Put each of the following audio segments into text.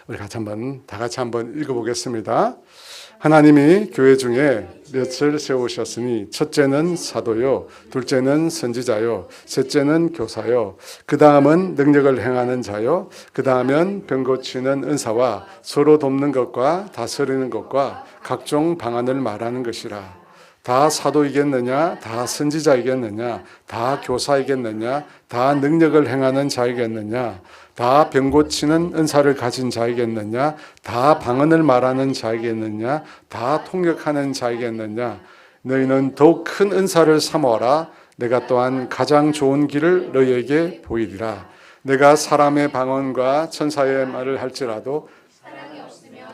우리 다 같이 한번 읽어보겠습니다. 하나님이 교회 중에 몇을 세우셨으니 첫째는 사도요, 둘째는 선지자요, 셋째는 교사요, 그 다음은 능력을 행하는 자요, 그 다음은 병 고치는 은사와 서로 돕는 것과 다스리는 것과 각종 방언을 말하는 것이라. 다 사도이겠느냐? 다 선지자이겠느냐? 다 교사이겠느냐? 다 능력을 행하는 자이겠느냐? 다 병 고치는 은사를 가진 자이겠느냐? 다 방언을 말하는 자이겠느냐? 다 통역하는 자이겠느냐? 너희는 더욱 큰 은사를 삼어라. 내가 또한 가장 좋은 길을 너희에게 보이리라. 내가 사람의 방언과 천사의 말을 할지라도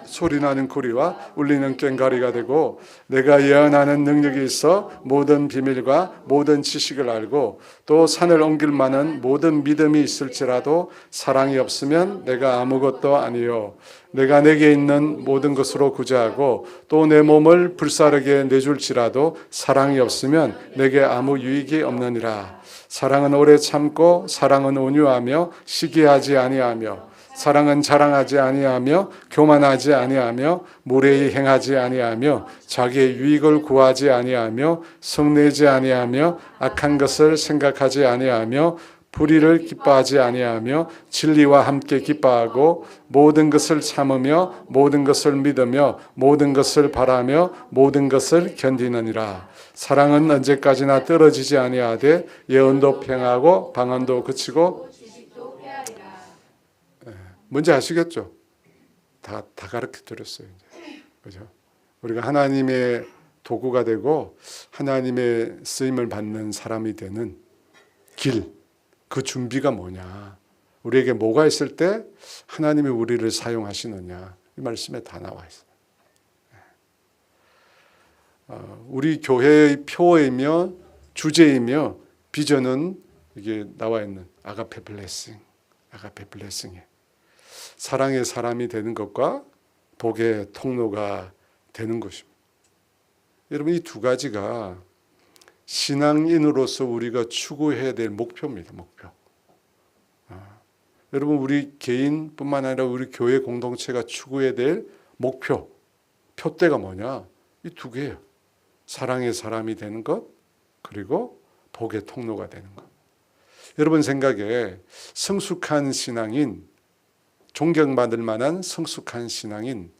소리나는 구리와 울리는 꽹과리가 되고, 내가 예언하는 능력이 있어 모든 비밀과 모든 지식을 알고 또 산을 옮길 만한 모든 믿음이 있을지라도 사랑이 없으면 내가 아무것도 아니요. 내가 내게 있는 모든 것으로 구제하고 또 내 몸을 불사르게 내줄지라도 사랑이 없으면 내게 아무 유익이 없느니라. 사랑은 오래 참고 사랑은 온유하며 시기하지 아니하며 사랑은 자랑하지 아니하며 교만하지 아니하며 무례히 행하지 아니하며 자기의 유익을 구하지 아니하며 성내지 아니하며 악한 것을 생각하지 아니하며 불의를 기뻐하지 아니하며 진리와 함께 기뻐하고 모든 것을 참으며 모든 것을 믿으며 모든 것을 바라며 모든 것을 견디느니라. 사랑은 언제까지나 떨어지지 아니하되 예언도 평하고 방언도 그치고. 뭔지 아시겠죠? 다 가르쳐 드렸어요. 이제. 그죠? 우리가 하나님의 도구가 되고 하나님의 쓰임을 받는 사람이 되는 길, 그 준비가 뭐냐? 우리에게 뭐가 있을 때 하나님이 우리를 사용하시느냐? 이 말씀에 다 나와 있어요. 우리 교회의 표어이며 주제이며 비전은 이게 나와 있는 아가페 블레싱이에요. 사랑의 사람이 되는 것과 복의 통로가 되는 것입니다. 여러분, 이 두 가지가 신앙인으로서 우리가 추구해야 될 목표입니다. 목표. 여러분, 우리 개인뿐만 아니라 우리 교회 공동체가 추구해야 될 목표, 표대가 뭐냐? 이 두 개예요. 사랑의 사람이 되는 것, 그리고 복의 통로가 되는 것. 여러분 생각에 성숙한 신앙인, 존경받을 만한 성숙한 신앙인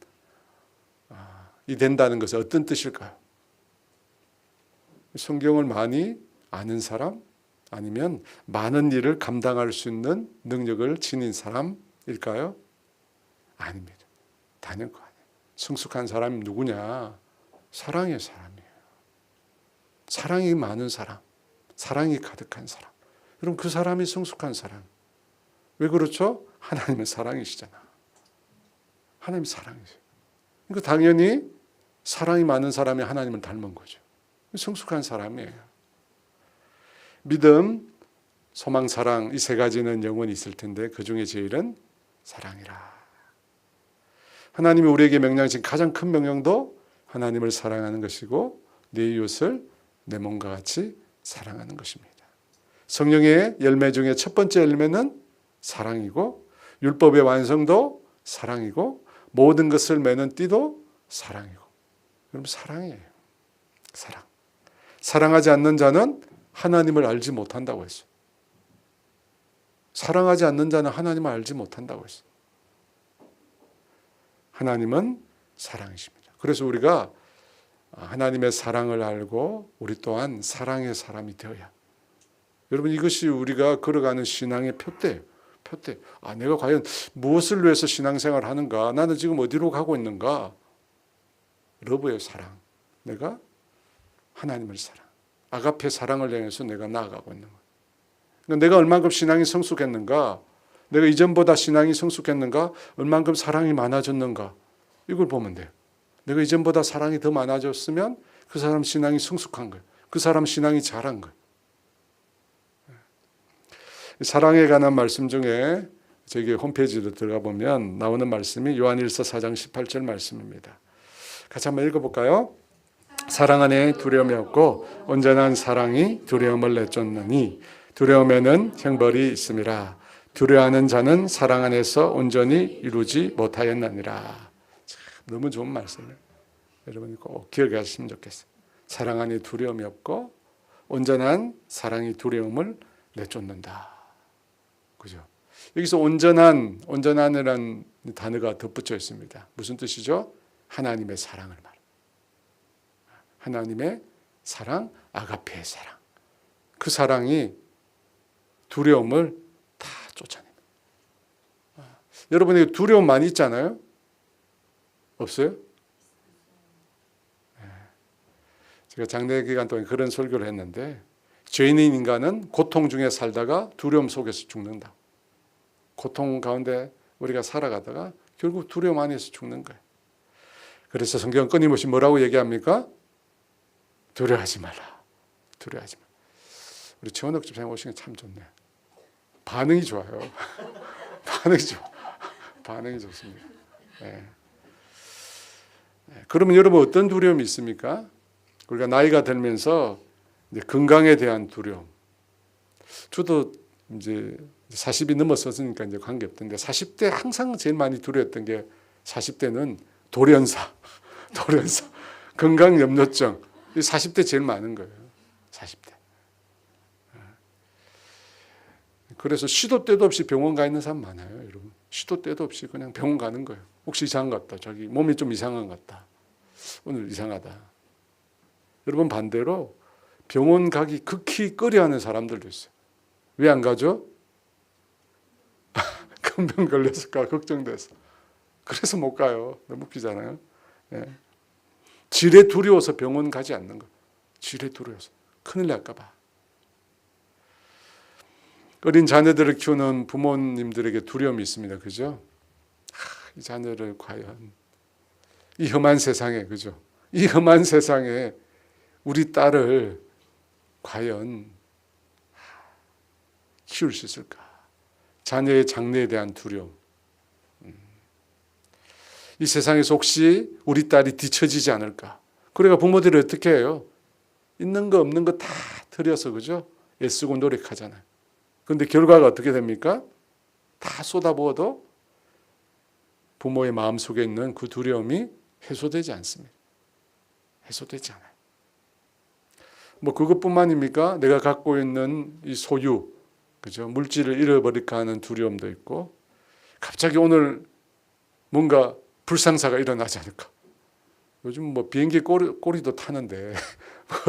이 된다는 것은 어떤 뜻일까요? 성경을 많이 아는 사람, 아니면 많은 일을 감당할 수 있는 능력을 지닌 사람일까요? 아닙니다. 단연 아니에요. 성숙한 사람이 누구냐? 사랑의 사람이에요. 사랑이 많은 사람, 사랑이 가득한 사람. 여러분, 그 사람이 성숙한 사람. 왜 그렇죠? 하나님은 사랑이시잖아. 하나님 사랑이세요. 그러니까 당연히 사랑이 많은 사람이 하나님을 닮은 거죠. 성숙한 사람이에요. 믿음, 소망, 사랑, 이 세 가지는 영원히 있을 텐데 그 중에 제일은 사랑이라. 하나님이 우리에게 명령하신 가장 큰 명령도 하나님을 사랑하는 것이고 내 이웃을 내 몸과 같이 사랑하는 것입니다. 성령의 열매 중에 첫 번째 열매는 사랑이고, 율법의 완성도 사랑이고, 모든 것을 매는 띠도 사랑이고. 그럼 사랑이에요. 사랑. 사랑하지 않는 자는 하나님을 알지 못한다고 했어요. 사랑하지 않는 자는 하나님을 알지 못한다고 했어요. 하나님은 사랑이십니다. 그래서 우리가 하나님의 사랑을 알고 우리 또한 사랑의 사람이 되어야. 여러분, 이것이 우리가 걸어가는 신앙의 표대예요. 표대. 내가 과연 무엇을 위해서 신앙생활을 하는가? 나는 지금 어디로 가고 있는가? 러브의 사랑. 내가 하나님을 사랑. 아가페 사랑을 향해서 내가 나아가고 있는 거예요. 내가 얼만큼 신앙이 성숙했는가? 내가 이전보다 신앙이 성숙했는가? 얼만큼 사랑이 많아졌는가? 이걸 보면 돼요. 내가 이전보다 사랑이 더 많아졌으면 그 사람 신앙이 성숙한 거예요. 그 사람 신앙이 자란 거예요. 사랑에 관한 말씀 중에 저기 홈페이지로 들어가 보면 나오는 말씀이 요한일서 4장 18절 말씀입니다. 같이 한번 읽어볼까요? 사랑 안에 두려움이 없고 온전한 사랑이 두려움을 내쫓느니 두려움에는 형벌이 있음이라. 두려워하는 자는 사랑 안에서 온전히 이루지 못하였느니라. 너무 좋은 말씀을 여러분이 꼭 기억하시면 좋겠어요. 사랑 안에 두려움이 없고 온전한 사랑이 두려움을 내쫓는다. 그죠? 여기서 온전한이라는 단어가 덧붙여 있습니다. 무슨 뜻이죠? 하나님의 사랑을 말합니다. 하나님의 사랑, 아가페의 사랑. 그 사랑이 두려움을 다 쫓아냅니다. 여러분에게 두려움 많이 있잖아요? 없어요? 제가 장례 기간 동안 그런 설교를 했는데 죄인인 인간은 고통 중에 살다가 두려움 속에서 죽는다. 고통 가운데 우리가 살아가다가 결국 두려움 안에서 죽는 거예요. 그래서 성경 끊임없이 뭐라고 얘기합니까? 두려워하지 마라. 두려워하지 마라. 우리 최원옥 집사님 오시는 게 참 좋네. 반응이 좋아요. 반응이 좋습니다. 네. 그러면 여러분 어떤 두려움이 있습니까? 우리가 나이가 들면서 이제 건강에 대한 두려움. 저도 이제 40이 넘었었으니까 이제 관계 없던데 40대 항상 제일 많이 두려웠던 게 40대는 돌연사, 건강 염려증. 40대 제일 많은 거예요. 40대. 그래서 시도 때도 없이 병원 가 있는 사람 많아요, 여러분. 시도 때도 없이 그냥 병원 가는 거예요. 혹시 이상한 것 같다. 자기 몸이 좀 이상한 것 같다. 오늘 이상하다. 여러분 반대로 병원 가기 극히 꺼려하는 사람들도 있어요. 왜 안 가죠? 큰 병 걸렸을까 걱정돼서. 그래서 못 가요. 너무 웃기잖아요. 예. 질에 두려워서 병원 가지 않는 거예요. 질에 두려워서. 큰일 날까 봐. 어린 자녀들을 키우는 부모님들에게 두려움이 있습니다. 그죠? 이 자녀를 과연 이 험한 세상에, 그죠? 이 험한 세상에 우리 딸을 과연 키울 수 있을까? 자녀의 장래에 대한 두려움. 이 세상에서 혹시 우리 딸이 뒤처지지 않을까? 그러니까 부모들이 어떻게 해요? 있는 거 없는 거 다 들여서, 그죠? 애쓰고 노력하잖아요. 그런데 결과가 어떻게 됩니까? 다 쏟아부어도 부모의 마음속에 있는 그 두려움이 해소되지 않습니다. 해소되지 않아요. 뭐 그것뿐만입니까? 내가 갖고 있는 이 소유, 그죠? 물질을 잃어버릴까 하는 두려움도 있고, 갑자기 오늘 뭔가 불상사가 일어나지 않을까? 요즘 뭐 비행기 꼬리도 타는데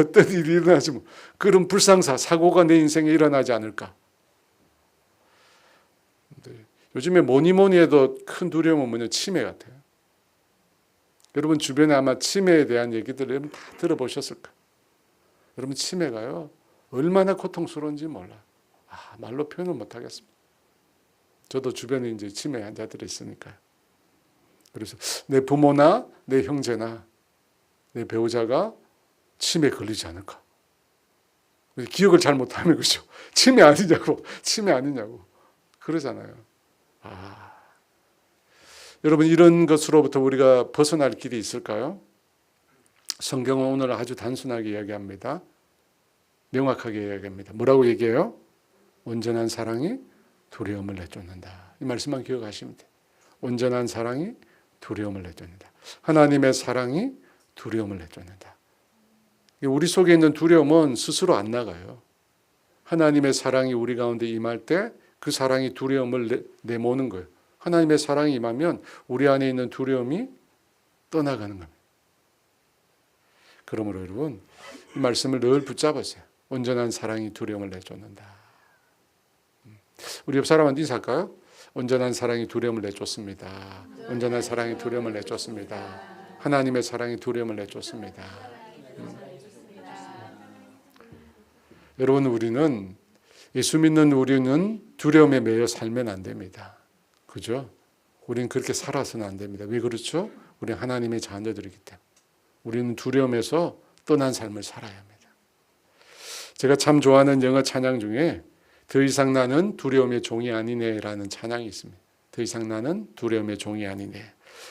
어떤 일이 일어나지 뭐 그런 불상사, 사고가 내 인생에 일어나지 않을까? 요즘에 뭐니 해도 큰 두려움은 뭐냐? 치매 같아요. 여러분 주변에 아마 치매에 대한 얘기들을 여러분 다 들어보셨을까? 여러분 치매가요 얼마나 고통스러운지 몰라. 말로 표현을 못 하겠습니다. 저도 주변에 이제 치매 환자들이 있으니까요. 그래서 내 부모나 내 형제나 내 배우자가 치매에 걸리지 않을까? 기억을 잘 못하면 그죠? 치매 아니냐고 그러잖아요. 여러분 이런 것으로부터 우리가 벗어날 길이 있을까요? 성경은 오늘 아주 단순하게 이야기합니다. 명확하게 이야기합니다. 뭐라고 얘기해요? 온전한 사랑이 두려움을 내쫓는다. 이 말씀만 기억하시면 돼요. 온전한 사랑이 두려움을 내쫓는다. 하나님의 사랑이 두려움을 내쫓는다. 우리 속에 있는 두려움은 스스로 안 나가요. 하나님의 사랑이 우리 가운데 임할 때 그 사랑이 두려움을 내모는 거예요. 하나님의 사랑이 임하면 우리 안에 있는 두려움이 떠나가는 겁니다. 그러므로 여러분 이 말씀을 늘 붙잡으세요. 온전한 사랑이 두려움을 내쫓는다. 우리 옆 사람한테 인사할까요? 온전한 사랑이 두려움을 내쫓습니다. 온전한 사랑이 두려움을 내쫓습니다. 하나님의 사랑이 두려움을 내쫓습니다. 여러분 우리는 예수 믿는 우리는 두려움에 매여 살면 안 됩니다. 그죠? 우리는 그렇게 살아서는 안 됩니다. 왜 그렇죠? 우리는 하나님의 자녀들이기 때문에. 우리는 두려움에서 떠난 삶을 살아야 합니다. 제가 참 좋아하는 영어 찬양 중에 더 이상 나는 두려움의 종이 아니네라는 찬양이 있습니다. 더 이상 나는 두려움의 종이 아니네.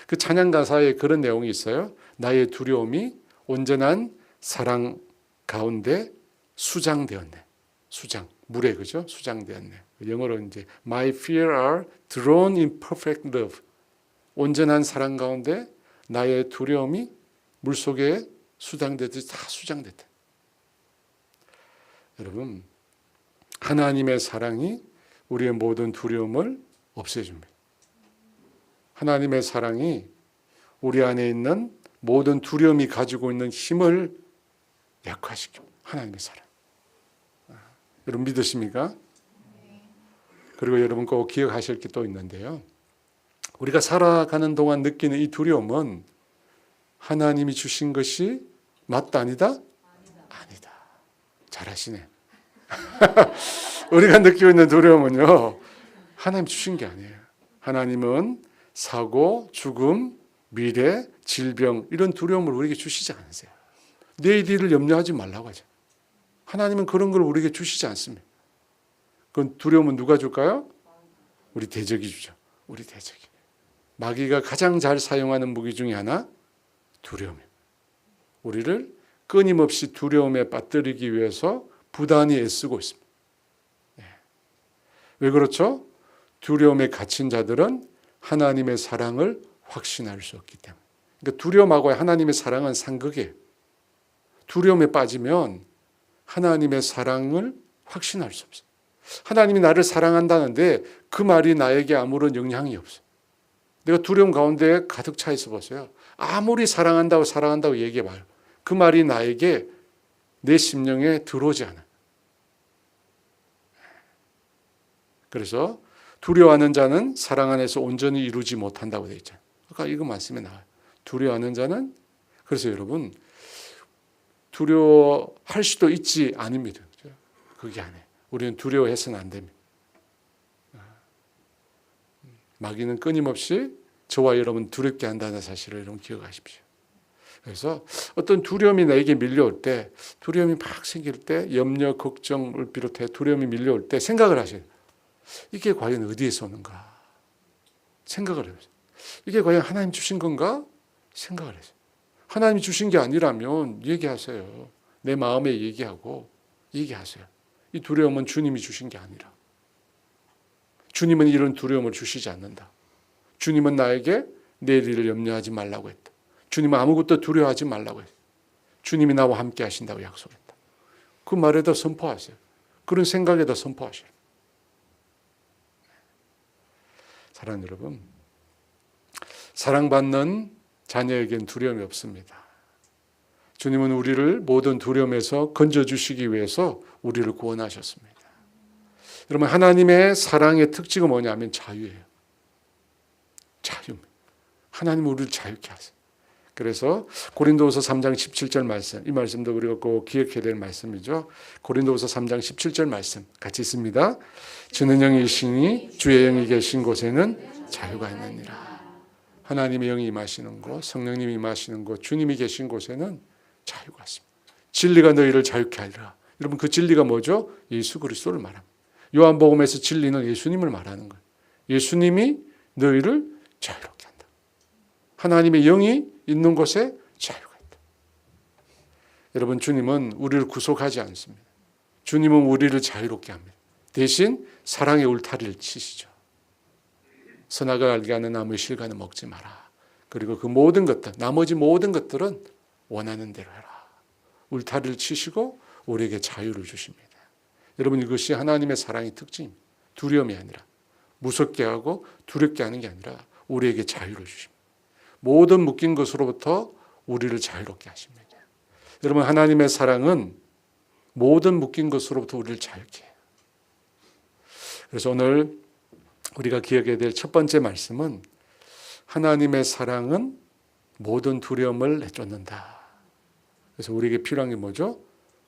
그 찬양 가사에 그런 내용이 있어요. 나의 두려움이 온전한 사랑 가운데 수장되었네. 수장. 물에 그죠? 수장되었네. 영어로 이제 My fear are drawn in perfect love. 온전한 사랑 가운데 나의 두려움이 물 속에 수장되듯이 다 수장됐다. 여러분, 하나님의 사랑이 우리의 모든 두려움을 없애줍니다. 하나님의 사랑이 우리 안에 있는 모든 두려움이 가지고 있는 힘을 약화시킵니다. 하나님의 사랑. 여러분 믿으십니까? 그리고 여러분 꼭 기억하실 게 또 있는데요. 우리가 살아가는 동안 느끼는 이 두려움은 하나님이 주신 것이 맞다 아니다? 아니다. 잘하시네. 우리가 느끼고 있는 두려움은요, 하나님 주신 게 아니에요. 하나님은 사고, 죽음, 미래, 질병 이런 두려움을 우리에게 주시지 않으세요. 내일 일을 염려하지 말라고 하죠. 하나님은 그런 걸 우리에게 주시지 않습니다. 그건 두려움은 누가 줄까요? 우리 대적이 주죠. 우리 대적이. 마귀가 가장 잘 사용하는 무기 중에 하나 두려움이에요. 우리를 끊임없이 두려움에 빠뜨리기 위해서 부단히 애쓰고 있습니다. 왜 그렇죠? 두려움에 갇힌 자들은 하나님의 사랑을 확신할 수 없기 때문에. 그러니까 두려움하고 하나님의 사랑은 상극이에요. 두려움에 빠지면 하나님의 사랑을 확신할 수 없어요. 하나님이 나를 사랑한다는데 그 말이 나에게 아무런 영향이 없어요. 내가 두려움 가운데 가득 차 있어 보세요. 아무리 사랑한다고 얘기해봐요. 그 말이 나에게 내 심령에 들어오지 않아요. 그래서 두려워하는 자는 사랑 안에서 온전히 이루지 못한다고 되어 있잖아요. 아까 이거 말씀에 나와요. 두려워하는 자는, 그래서 여러분 두려워할 수도 있지 않습니다. 그게 아니에요. 우리는 두려워해서는 안 됩니다. 마귀는 끊임없이 저와 여러분 두렵게 한다는 사실을 여러분 기억하십시오. 그래서 어떤 두려움이 나에게 밀려올 때, 두려움이 막 생길 때, 염려, 걱정을 비롯해 두려움이 밀려올 때 생각을 하셔요. 이게 과연 어디에서 오는가? 생각을 해보세요. 이게 과연 하나님 주신 건가? 생각을 해보세요. 하나님이 주신 게 아니라면 얘기하세요. 내 마음에 얘기하세요. 이 두려움은 주님이 주신 게 아니라. 주님은 이런 두려움을 주시지 않는다. 주님은 나에게 내일 일을 염려하지 말라고 했다. 주님은 아무것도 두려워하지 말라고 했다. 주님이 나와 함께 하신다고 약속했다. 그 말에다 선포하세요. 그런 생각에다 선포하세요. 사랑하는 여러분, 사랑받는 자녀에겐 두려움이 없습니다. 주님은 우리를 모든 두려움에서 건져주시기 위해서 우리를 구원하셨습니다. 여러분, 하나님의 사랑의 특징은 뭐냐면 자유예요. 자유입니다. 하나님은 우리를 자유케 하세요. 그래서 고린도후서 3장 17절 말씀, 이 말씀도 우리가 꼭 기억해야 될 말씀이죠. 고린도후서 3장 17절 말씀 같이 있습니다. 주는 영이시니 주의 영이 계신 곳에는 자유가 있느니라. 하나님의 영이 임하시는 곳, 성령님이 임하시는 곳, 주님이 계신 곳에는 자유가 있습니다. 진리가 너희를 자유케 하리라. 여러분, 그 진리가 뭐죠? 예수 그리스도를 말합니다. 요한복음에서 진리는 예수님을 말하는 거예요. 예수님이 너희를 자유롭게 한다. 하나님의 영이 있는 곳에 자유가 있다. 여러분, 주님은 우리를 구속하지 않습니다. 주님은 우리를 자유롭게 합니다. 대신 사랑의 울타리를 치시죠. 선악을 알게 하는 나무의 실과는 먹지 마라. 그리고 그 모든 것들, 나머지 모든 것들은 원하는 대로 해라. 울타리를 치시고 우리에게 자유를 주십니다. 여러분, 이것이 하나님의 사랑의 특징입니다. 두려움이 아니라, 무섭게 하고 두렵게 하는 게 아니라 우리에게 자유를 주십니다. 모든 묶인 것으로부터 우리를 자유롭게 하십니다. 여러분, 하나님의 사랑은 모든 묶인 것으로부터 우리를 자유케 해요. 그래서 오늘 우리가 기억해야 될 첫 번째 말씀은 하나님의 사랑은 모든 두려움을 내쫓는다. 그래서 우리에게 필요한 게 뭐죠?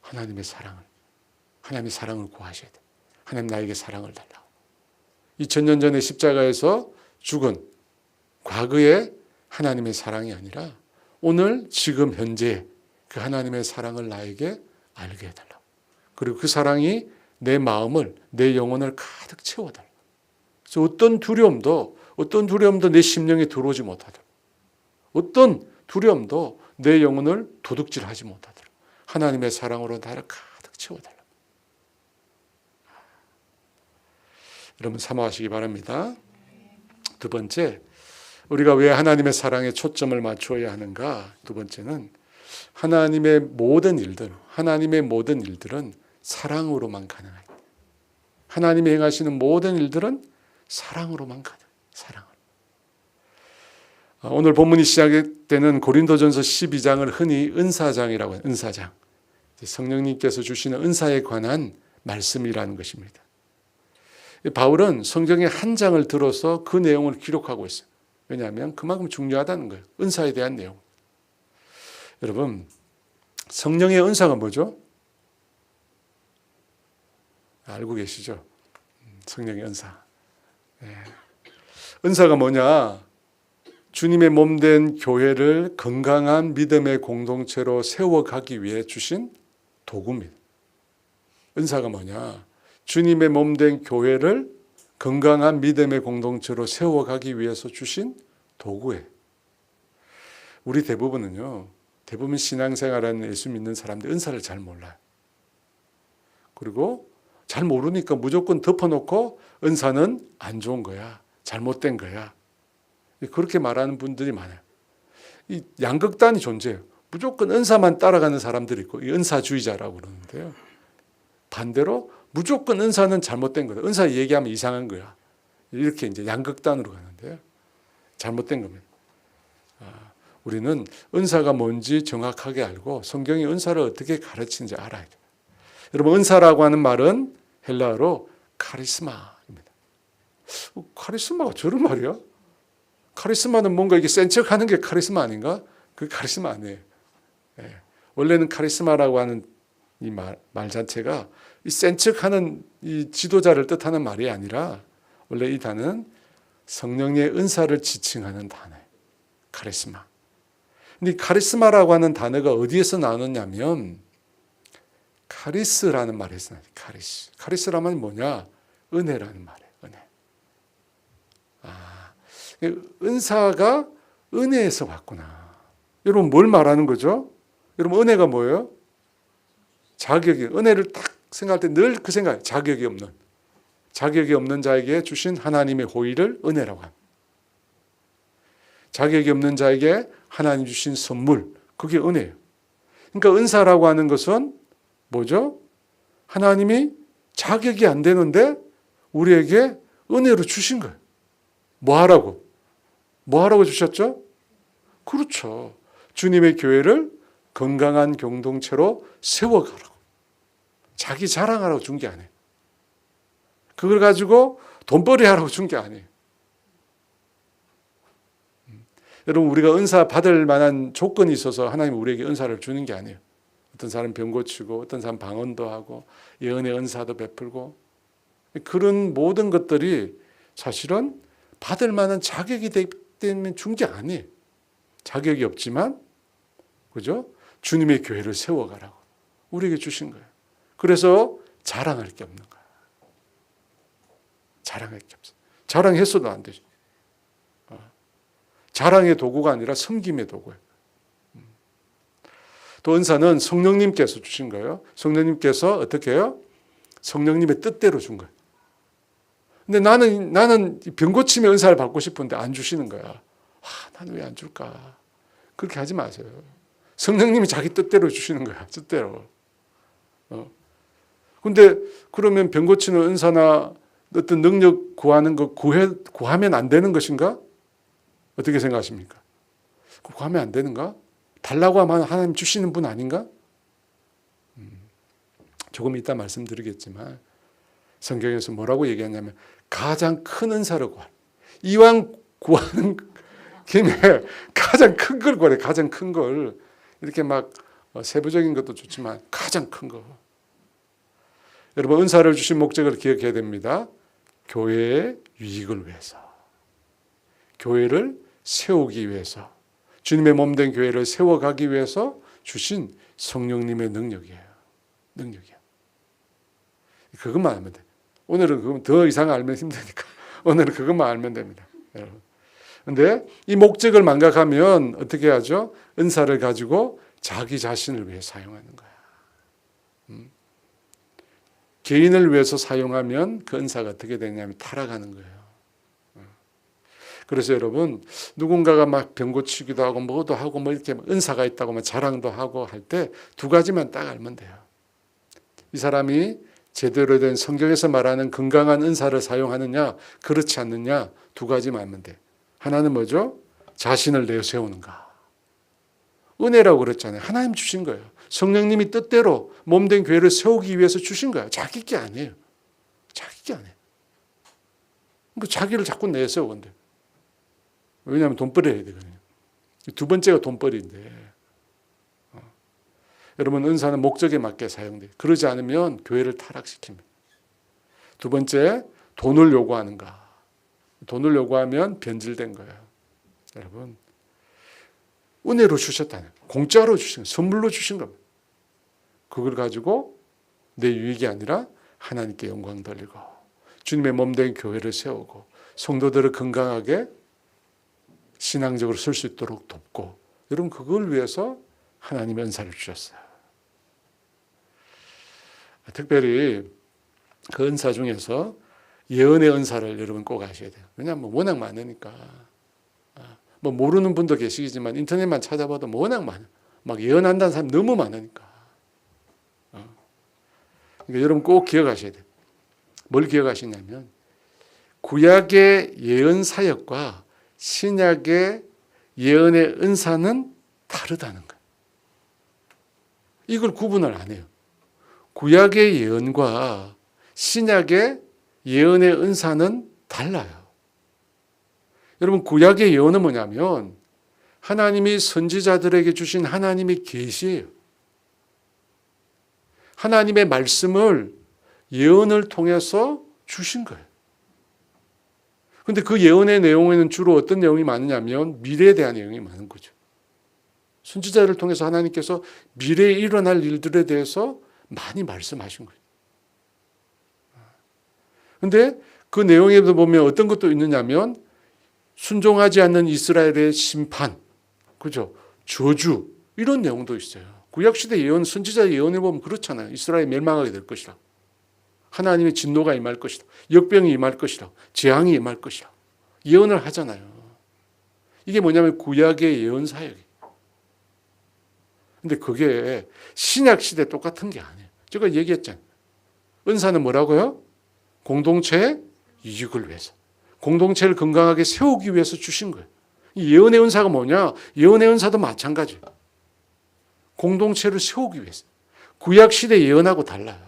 하나님의 사랑을 구하셔야 돼. 하나님 나에게 사랑을 달라고. 2000년 전에 십자가에서 죽은 과거의 하나님의 사랑이 아니라 오늘 지금 현재 그 하나님의 사랑을 나에게 알게 해달라고. 그리고 그 사랑이 내 마음을, 내 영혼을 가득 채워달라고. 그래서 어떤 두려움도 내 심령에 들어오지 못하도록, 어떤 두려움도 내 영혼을 도둑질하지 못하도록 하나님의 사랑으로 나를 가득 채워달라고. 여러분 사모하시기 바랍니다. 두 번째, 우리가 왜 하나님의 사랑에 초점을 맞추어야 하는가? 두 번째는 하나님의 모든 일들은 사랑으로만 가능합니다. 하나님이 행하시는 모든 일들은 사랑으로만 가능해요. 사랑으로. 오늘 본문이 시작되는 고린도전서 12장을 흔히 은사장이라고 해요. 은사장. 성령님께서 주시는 은사에 관한 말씀이라는 것입니다. 바울은 성경의 한 장을 들어서 그 내용을 기록하고 있어요. 왜냐하면 그만큼 중요하다는 거예요. 은사에 대한 내용. 여러분, 성령의 은사가 뭐죠? 알고 계시죠? 성령의 은사. 은사가 뭐냐? 주님의 몸된 교회를 건강한 믿음의 공동체로 세워가기 위해 주신 도구입니다. 은사가 뭐냐? 주님의 몸된 교회를 건강한 믿음의 공동체로 세워가기 위해서 주신 도구예요. 우리 대부분 신앙생활하는 예수 믿는 사람들 은사를 잘 몰라요. 그리고 잘 모르니까 무조건 덮어놓고 은사는 안 좋은 거야. 잘못된 거야. 그렇게 말하는 분들이 많아요. 이 양극단이 존재해요. 무조건 은사만 따라가는 사람들이 있고 이 은사주의자라고 그러는데요. 반대로 무조건 은사는 잘못된 거다. 은사 얘기하면 이상한 거야. 이렇게 이제 양극단으로 가는데요. 잘못된 겁니다. 우리는 은사가 뭔지 정확하게 알고 성경이 은사를 어떻게 가르치는지 알아야 돼요. 여러분, 은사라고 하는 말은 헬라어로 카리스마입니다. 카리스마가 저런 말이야? 카리스마는 뭔가 이게 센 척하는 게 카리스마 아닌가? 그게 카리스마 아니에요. 원래는 카리스마라고 하는 이 말 자체가 이 센 척하는 이 지도자를 뜻하는 말이 아니라 원래 이 단어는 성령의 은사를 지칭하는 단어예요. 카리스마. 근데 카리스마라고 하는 단어가 어디에서 나왔냐면 카리스라는 말에서 나와요. 카리스. 카리스라면 뭐냐? 은혜라는 말이에요. 은혜. 은사가 은혜에서 왔구나. 여러분 뭘 말하는 거죠? 여러분 은혜가 뭐예요? 자격이. 은혜를 딱 생각할 때 늘 그 생각. 자격이 없는 자에게 주신 하나님의 호의를 은혜라고 합니다. 자격이 없는 자에게 하나님 주신 선물. 그게 은혜예요. 그러니까 은사라고 하는 것은 뭐죠? 하나님이 자격이 안 되는데 우리에게 은혜로 주신 거예요. 뭐 하라고? 뭐 하라고 주셨죠? 그렇죠. 주님의 교회를 건강한 공동체로 세워가라고. 자기 자랑하라고 준 게 아니에요. 그걸 가지고 돈벌이 하라고 준 게 아니에요. 여러분, 우리가 은사 받을 만한 조건이 있어서 하나님이 우리에게 은사를 주는 게 아니에요. 어떤 사람은 병 고치고 어떤 사람은 방언도 하고 예언의 은사도 베풀고 그런 모든 것들이 사실은 받을 만한 자격이 때문에 준 게 아니에요. 자격이 없지만 그죠? 주님의 교회를 세워가라고 우리에게 주신 거예요. 그래서 자랑할 게 없는 거예요. 자랑할 게 없어요. 자랑했어도 안 되죠. 자랑의 도구가 아니라 섬김의 도구예요. 또 은사는 성령님께서 주신 거예요. 성령님께서 어떻게 해요? 성령님의 뜻대로 준 거예요. 근데 나는 병 고침의 은사를 받고 싶은데 안 주시는 거야. 나는 왜 안 줄까? 그렇게 하지 마세요. 성령님이 자기 뜻대로 주시는 거야. 뜻대로. 근데 그러면 병 고치는 은사나 어떤 능력 구하는 거 구하면 안 되는 것인가? 어떻게 생각하십니까? 구하면 안 되는가? 달라고 하면 하나님 주시는 분 아닌가? 조금 이따 말씀드리겠지만 성경에서 뭐라고 얘기하냐면 가장 큰 은사를 구하라. 이왕 구하는 김에 가장 큰 걸 구하래. 가장 큰 걸. 이렇게 막 세부적인 것도 좋지만 가장 큰 거. 여러분 은사를 주신 목적을 기억해야 됩니다. 교회의 유익을 위해서. 교회를 세우기 위해서. 주님의 몸된 교회를 세워가기 위해서 주신 성령님의 능력이에요. 능력이에요. 그것만 알면 돼. 오늘은 그건 더 이상 알면 힘드니까 오늘은 그것만 알면 됩니다. 여러분. 근데 이 목적을 망각하면 어떻게 하죠? 은사를 가지고 자기 자신을 위해 사용하는 거야. 개인을 위해서 사용하면 그 은사가 어떻게 되냐면 타락하는 거예요. 그래서 여러분, 누군가가 막 병 고치기도 하고 뭐도 하고 뭐 이렇게 은사가 있다고 막 자랑도 하고 할 때 두 가지만 딱 알면 돼요. 이 사람이 제대로 된 성경에서 말하는 건강한 은사를 사용하느냐 그렇지 않느냐 두 가지만 알면 돼. 하나는 뭐죠? 자신을 내세우는가. 은혜라고 그랬잖아요. 하나님 주신 거예요. 성령님이 뜻대로 몸된 교회를 세우기 위해서 주신 거예요. 자기 게 아니에요. 자기 게 아니에요. 뭐 자기를 자꾸 내세우는데. 왜냐하면 돈벌이 해야 되거든요. 두 번째가 돈벌이인데. 여러분, 은사는 목적에 맞게 사용돼요. 그러지 않으면 교회를 타락시킵니다. 두 번째, 돈을 요구하는가. 돈을 요구하면 변질된 거예요. 여러분, 은혜로 주셨다는 거예요. 공짜로 주신 거예요. 선물로 주신 겁니다. 그걸 가지고 내 유익이 아니라 하나님께 영광 돌리고 주님의 몸된 교회를 세우고 성도들을 건강하게 신앙적으로 쓸 수 있도록 돕고, 여러분 그걸 위해서 하나님의 은사를 주셨어요. 특별히 그 은사 중에서 예언의 은사를 여러분 꼭 아셔야 돼요. 왜냐하면 워낙 많으니까. 뭐 모르는 분도 계시지만 인터넷만 찾아봐도 워낙 많아요. 막 예언한다는 사람이 너무 많으니까. 그러니까 여러분 꼭 기억하셔야 돼요. 뭘 기억하시냐면 구약의 예언 사역과 신약의 예언의 은사는 다르다는 거예요. 이걸 구분을 안 해요. 구약의 예언과 신약의 예언의 은사는 달라요. 여러분, 구약의 예언은 뭐냐면 하나님이 선지자들에게 주신 하나님의 계시예요. 하나님의 말씀을 예언을 통해서 주신 거예요. 그런데 그 예언의 내용에는 주로 어떤 내용이 많으냐면 미래에 대한 내용이 많은 거죠. 선지자를 통해서 하나님께서 미래에 일어날 일들에 대해서 많이 말씀하신 거예요. 그런데 그 내용에도 보면 어떤 것도 있느냐면 순종하지 않는 이스라엘의 심판, 그죠? 저주, 이런 내용도 있어요. 구약시대 예언, 선지자 예언을 보면 그렇잖아요. 이스라엘이 멸망하게 될 것이라. 하나님의 진노가 임할 것이다. 역병이 임할 것이다. 재앙이 임할 것이다. 예언을 하잖아요. 이게 뭐냐면 구약의 예언 사역이에요. 근데 그게 신약 시대 똑같은 게 아니에요. 제가 얘기했잖아요. 은사는 뭐라고요? 공동체의 이익을 위해서. 공동체를 건강하게 세우기 위해서 주신 거예요. 이 예언의 은사가 뭐냐? 예언의 은사도 마찬가지예요. 공동체를 세우기 위해서. 구약 시대 예언하고 달라요.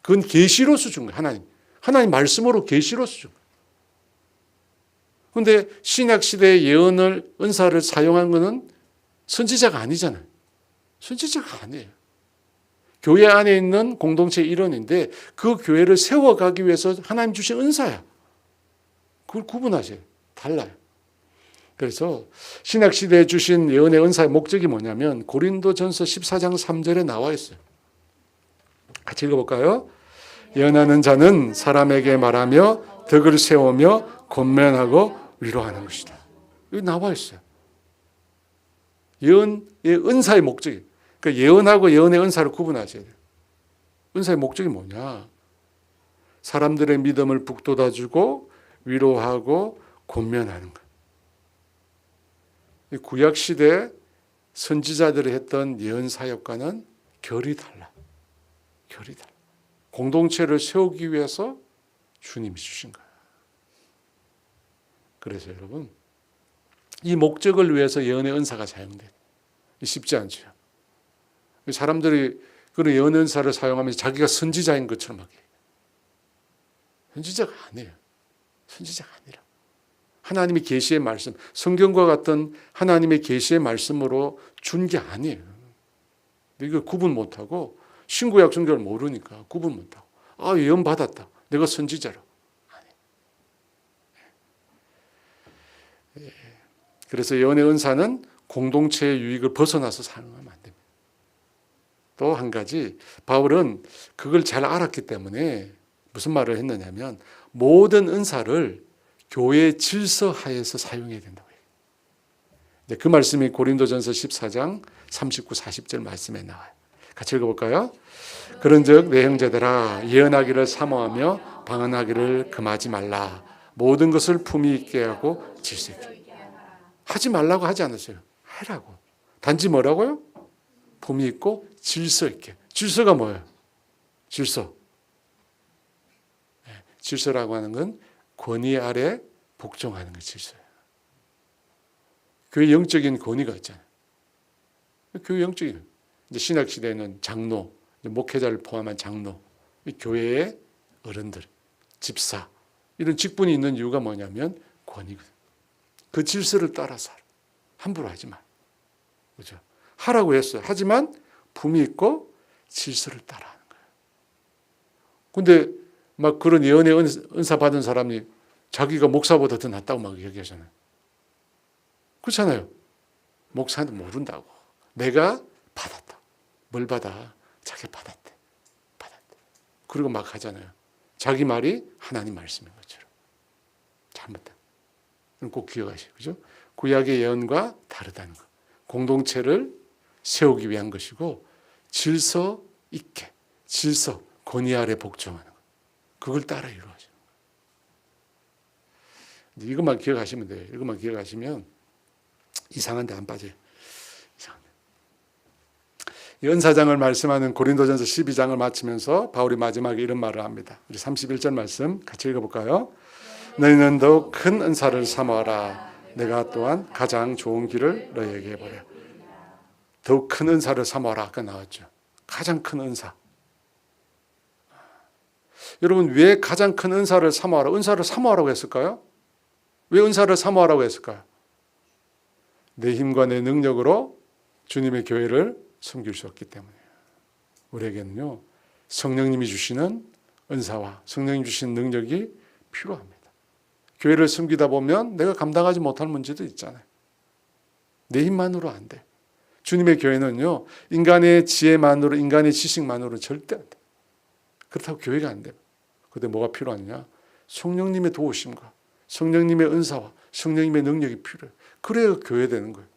그건 계시로서 준 거예요. 하나님 말씀으로 계시로서 준 거예요. 그런데 신약 시대의 예언을 은사를 사용한 것은 선지자가 아니잖아요. 선지자가 아니에요. 교회 안에 있는 공동체의 일원인데 그 교회를 세워가기 위해서 하나님 주신 은사야. 그걸 구분하세요. 달라요. 그래서 신약시대에 주신 예언의 은사의 목적이 뭐냐면 고린도전서 14장 3절에 나와 있어요. 같이 읽어볼까요? 예언하는 자는 사람에게 말하며 덕을 세우며 권면하고 위로하는 것이다. 여기 나와 있어요. 예언의 은사의 목적이. 그러니까 예언하고 예언의 은사를 구분하셔야 돼요. 은사의 목적이 뭐냐? 사람들의 믿음을 북돋아주고 위로하고 권면하는 것. 구약시대 선지자들이 했던 예언 사역과는 결이 달라. 결이 달라. 공동체를 세우기 위해서 주님이 주신 거예요. 그래서 여러분, 이 목적을 위해서 예언의 은사가 사용돼요. 쉽지 않죠. 사람들이 그런 예언 은사를 사용하면서 자기가 선지자인 것처럼 하게. 선지자가 아니에요. 선지자가 아니라 하나님의 계시의 말씀, 성경과 같은 하나님의 계시의 말씀으로 준 게 아니에요. 이걸 구분 못하고 신구약 성경을 모르니까 구분 못하고 예언 받았다. 내가 선지자라. 아니. 그래서 예언의 은사는 공동체의 유익을 벗어나서 사용하면 안 됩니다. 또 한 가지, 바울은 그걸 잘 알았기 때문에 무슨 말을 했느냐면 모든 은사를 교회의 질서 하에서 사용해야 된다고 해요. 그 말씀이 고린도전서 14장 39, 40절 말씀에 나와요. 같이 읽어볼까요? 그런즉 내 형제들아 예언하기를 사모하며 방언하기를 금하지 말라. 모든 것을 품위 있게 하고 질서 있게. 하지 말라고 하지 않았어요. 하라고. 단지 뭐라고요? 품위 있고 질서 있게. 질서가 뭐예요? 질서. 질서라고 하는 건 권위 아래 복종하는 게 질서예요. 교회 영적인 권위가 있잖아요. 교회 영적인. 이제 신약 시대에는 장로, 목회자를 포함한 장로, 교회의 어른들, 집사 이런 직분이 있는 이유가 뭐냐면 권위거든. 그 질서를 따라서 함부로 하지 마. 그죠? 하라고 했어요. 하지만 품위 있고 질서를 따라하는 거예요. 근데 막 그런 예언의 은사 받은 사람이 자기가 목사보다 더 낫다고 막 얘기하잖아요. 그렇잖아요. 목사는 모른다고. 내가 받았다. 뭘 받아? 자기가 받았대. 그리고 막 하잖아요. 자기 말이 하나님 말씀인 것처럼. 잘못된. 꼭 기억하시고, 그죠? 구약의 예언과 다르다는 것. 공동체를 세우기 위한 것이고, 질서 있게, 질서, 권위 아래 복종하는 것. 그걸 따라 이루어지는 거예요. 이것만 기억하시면 돼요. 이것만 기억하시면 이상한 데 안 빠져요. 연사장을 말씀하는 고린도전서 12장을 마치면서 바울이 마지막에 이런 말을 합니다. 우리 31절 말씀 같이 읽어볼까요? 너희는 더욱 큰 은사를 사모하라. 내가 또한 가장 좋은 길을 너희에게 보내. 더욱 큰 은사를 사모하라. 아까 나왔죠. 가장 큰 은사. 여러분 왜 가장 큰 은사를 사모하라? 은사를 사모하라고 했을까요? 왜 은사를 사모하라고 했을까요? 내 힘과 내 능력으로 주님의 교회를 섬길 수 없기 때문에 우리에게는요 성령님이 주시는 은사와 성령님 주시는 능력이 필요합니다. 교회를 섬기다 보면 내가 감당하지 못할 문제도 있잖아요. 내 힘만으로 안 돼. 주님의 교회는요 인간의 지혜만으로 인간의 지식만으로 절대 안 돼. 그렇다고 교회가 안 돼. 그런데 뭐가 필요하냐? 성령님의 도우심과 성령님의 은사와 성령님의 능력이 필요해요. 그래야 교회 되는 거예요.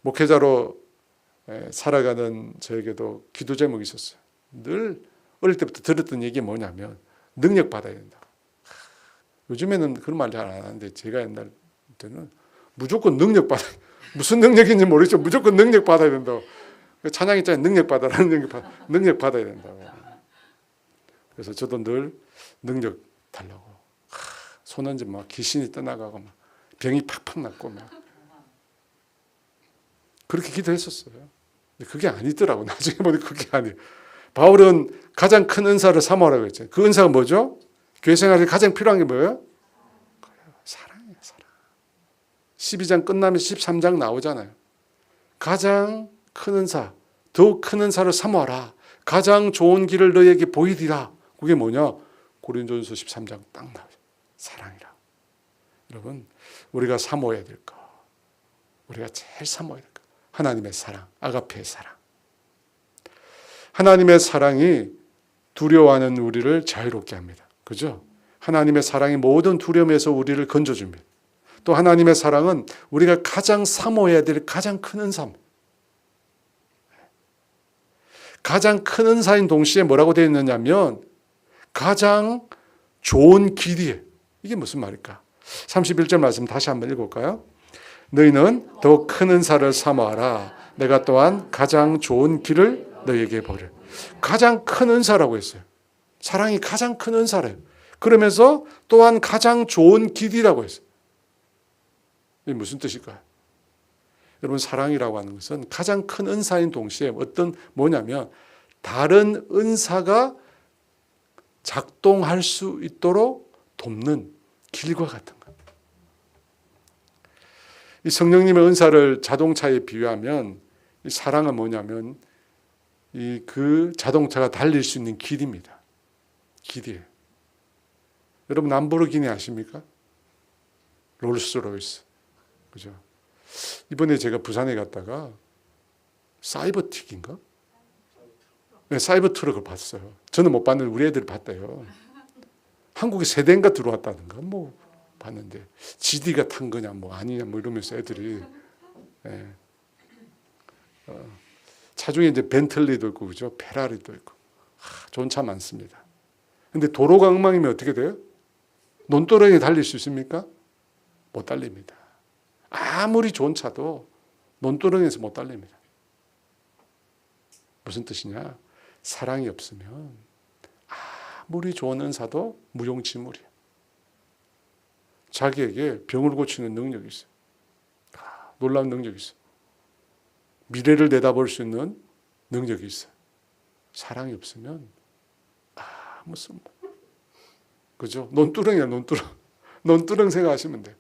목회자로 살아가는 저에게도 기도 제목이 있었어요. 늘 어릴 때부터 들었던 얘기 뭐냐면 능력 받아야 된다. 요즘에는 그런 말 잘 안 하는데 제가 옛날 때는 무조건 능력 받아야 된다. 무슨 능력인지 모르겠죠. 무조건 능력 받아야 된다고. 찬양 있잖아요. 능력 받아라. 능력 받아야 된다고. 그래서 저도 늘 능력 달라고. 손은지 막 귀신이 떠나가고 막 병이 팍팍 났고 막. 그렇게 기도했었어요. 근데 그게 아니더라고. 나중에 보니까 그게 아니에요. 바울은 가장 큰 은사를 사모하라고 했잖아요. 그 은사가 뭐죠? 교회 생활에 가장 필요한 게 뭐예요? 사랑이에요. 사랑. 12장 끝나면 13장 나오잖아요. 가장 큰 은사, 더욱 큰 은사를 사모하라. 가장 좋은 길을 너에게 보이리라. 그게 뭐냐? 고린도전서 13장 딱 나와요. 사랑이라. 여러분, 우리가 사모해야 될 거. 우리가 제일 사모해야 될 거. 하나님의 사랑, 아가페의 사랑. 하나님의 사랑이 두려워하는 우리를 자유롭게 합니다. 그죠? 하나님의 사랑이 모든 두려움에서 우리를 건져줍니다. 또 하나님의 사랑은 우리가 가장 사모해야 될 가장 큰 은사입니다. 가장 큰 은사인 동시에 뭐라고 되어 있느냐면 가장 좋은 길이에요. 이게 무슨 말일까? 31절 말씀 다시 한번 읽어볼까요? 너희는 더 큰 은사를 사모하라. 내가 또한 가장 좋은 길을 너희에게 보려. 가장 큰 은사라고 했어요. 사랑이 가장 큰 은사래요. 그러면서 또한 가장 좋은 길이라고 했어요. 이게 무슨 뜻일까요? 여러분 사랑이라고 하는 것은 가장 큰 은사인 동시에 뭐냐면 다른 은사가 작동할 수 있도록 돕는 길과 같은 거예요. 이 성령님의 은사를 자동차에 비유하면 이 사랑은 뭐냐면 그 자동차가 달릴 수 있는 길입니다. 길이에요. 여러분 람보르기니 아십니까? 롤스로이스. 그죠? 이번에 제가 부산에 갔다가 사이버틱인가? 네, 사이버 트럭을 봤어요. 저는 못 봤는데 우리 애들이 봤대요. 한국에 세 대인가 들어왔다는가 뭐 봤는데 GD가 탄 거냐 뭐 아니냐 뭐 이러면서 애들이 차 중에 이제 벤틀리도 있고, 그죠? 페라리도 있고. 좋은 차 많습니다. 근데 도로가 엉망이면 어떻게 돼요? 논두렁에 달릴 수 있습니까? 못 달립니다. 아무리 좋은 차도 논두렁에서 못 달립니다. 무슨 뜻이냐? 사랑이 없으면 아무리 좋은 은사도 무용지물이에요. 자기에게 병을 고치는 능력이 있어요. 놀라운 능력이 있어요. 미래를 내다볼 수 있는 능력이 있어요. 사랑이 없으면 아무 쓸모. 그죠? 논두렁이야, 논두렁. 논두렁 생각하시면 돼요.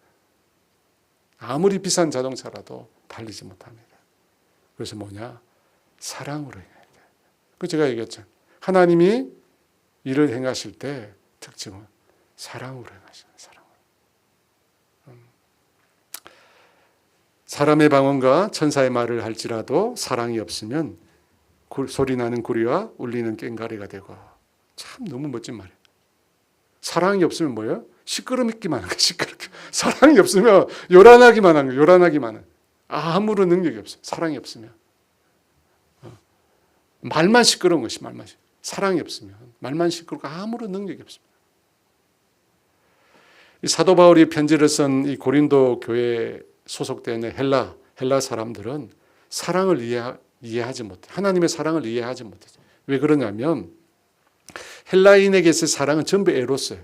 아무리 비싼 자동차라도 달리지 못합니다. 그래서 뭐냐? 사랑으로 행해야 돼요. 그 제가 얘기했잖아요. 하나님이 일을 행하실 때 특징은 사랑으로 행하시는 사랑으로. 사람의 방언과 천사의 말을 할지라도 사랑이 없으면 소리나는 구리와 울리는 꽹과리가 되고. 참 너무 멋진 말이에요. 사랑이 없으면 뭐예요? 시끄럽기만 하는 거예요. 시끄럽게. 사랑이 없으면 요란하기만 하는 거예요. 요란하기만 하는. 아무런 능력이 없어요. 사랑이 없으면. 말만 시끄러운 것이 말만. 사랑이 없으면 말만 시끄럽고 아무런 능력이 없습니다. 이 사도 바울이 편지를 쓴 이 고린도 교회에 소속된 헬라 사람들은 사랑을 이해하지 못해. 하나님의 사랑을 이해하지 못했어요. 왜 그러냐면 헬라인에게서의 사랑은 전부 에로스예요.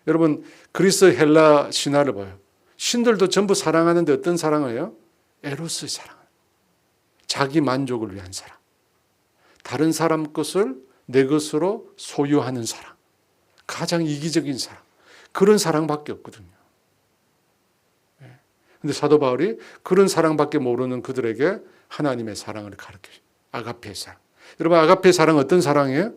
여러분 그리스 헬라 신화를 봐요. 신들도 전부 사랑하는데 어떤 사랑을 해요? 에로스의 사랑. 자기 만족을 위한 사랑. 다른 사람 것을 내 것으로 소유하는 사랑. 가장 이기적인 사랑. 그런 사랑밖에 없거든요. 그런데 사도 바울이 그런 사랑밖에 모르는 그들에게 하나님의 사랑을 가르쳐요. 아가페의 사랑. 여러분 아가페의 사랑은 어떤 사랑이에요?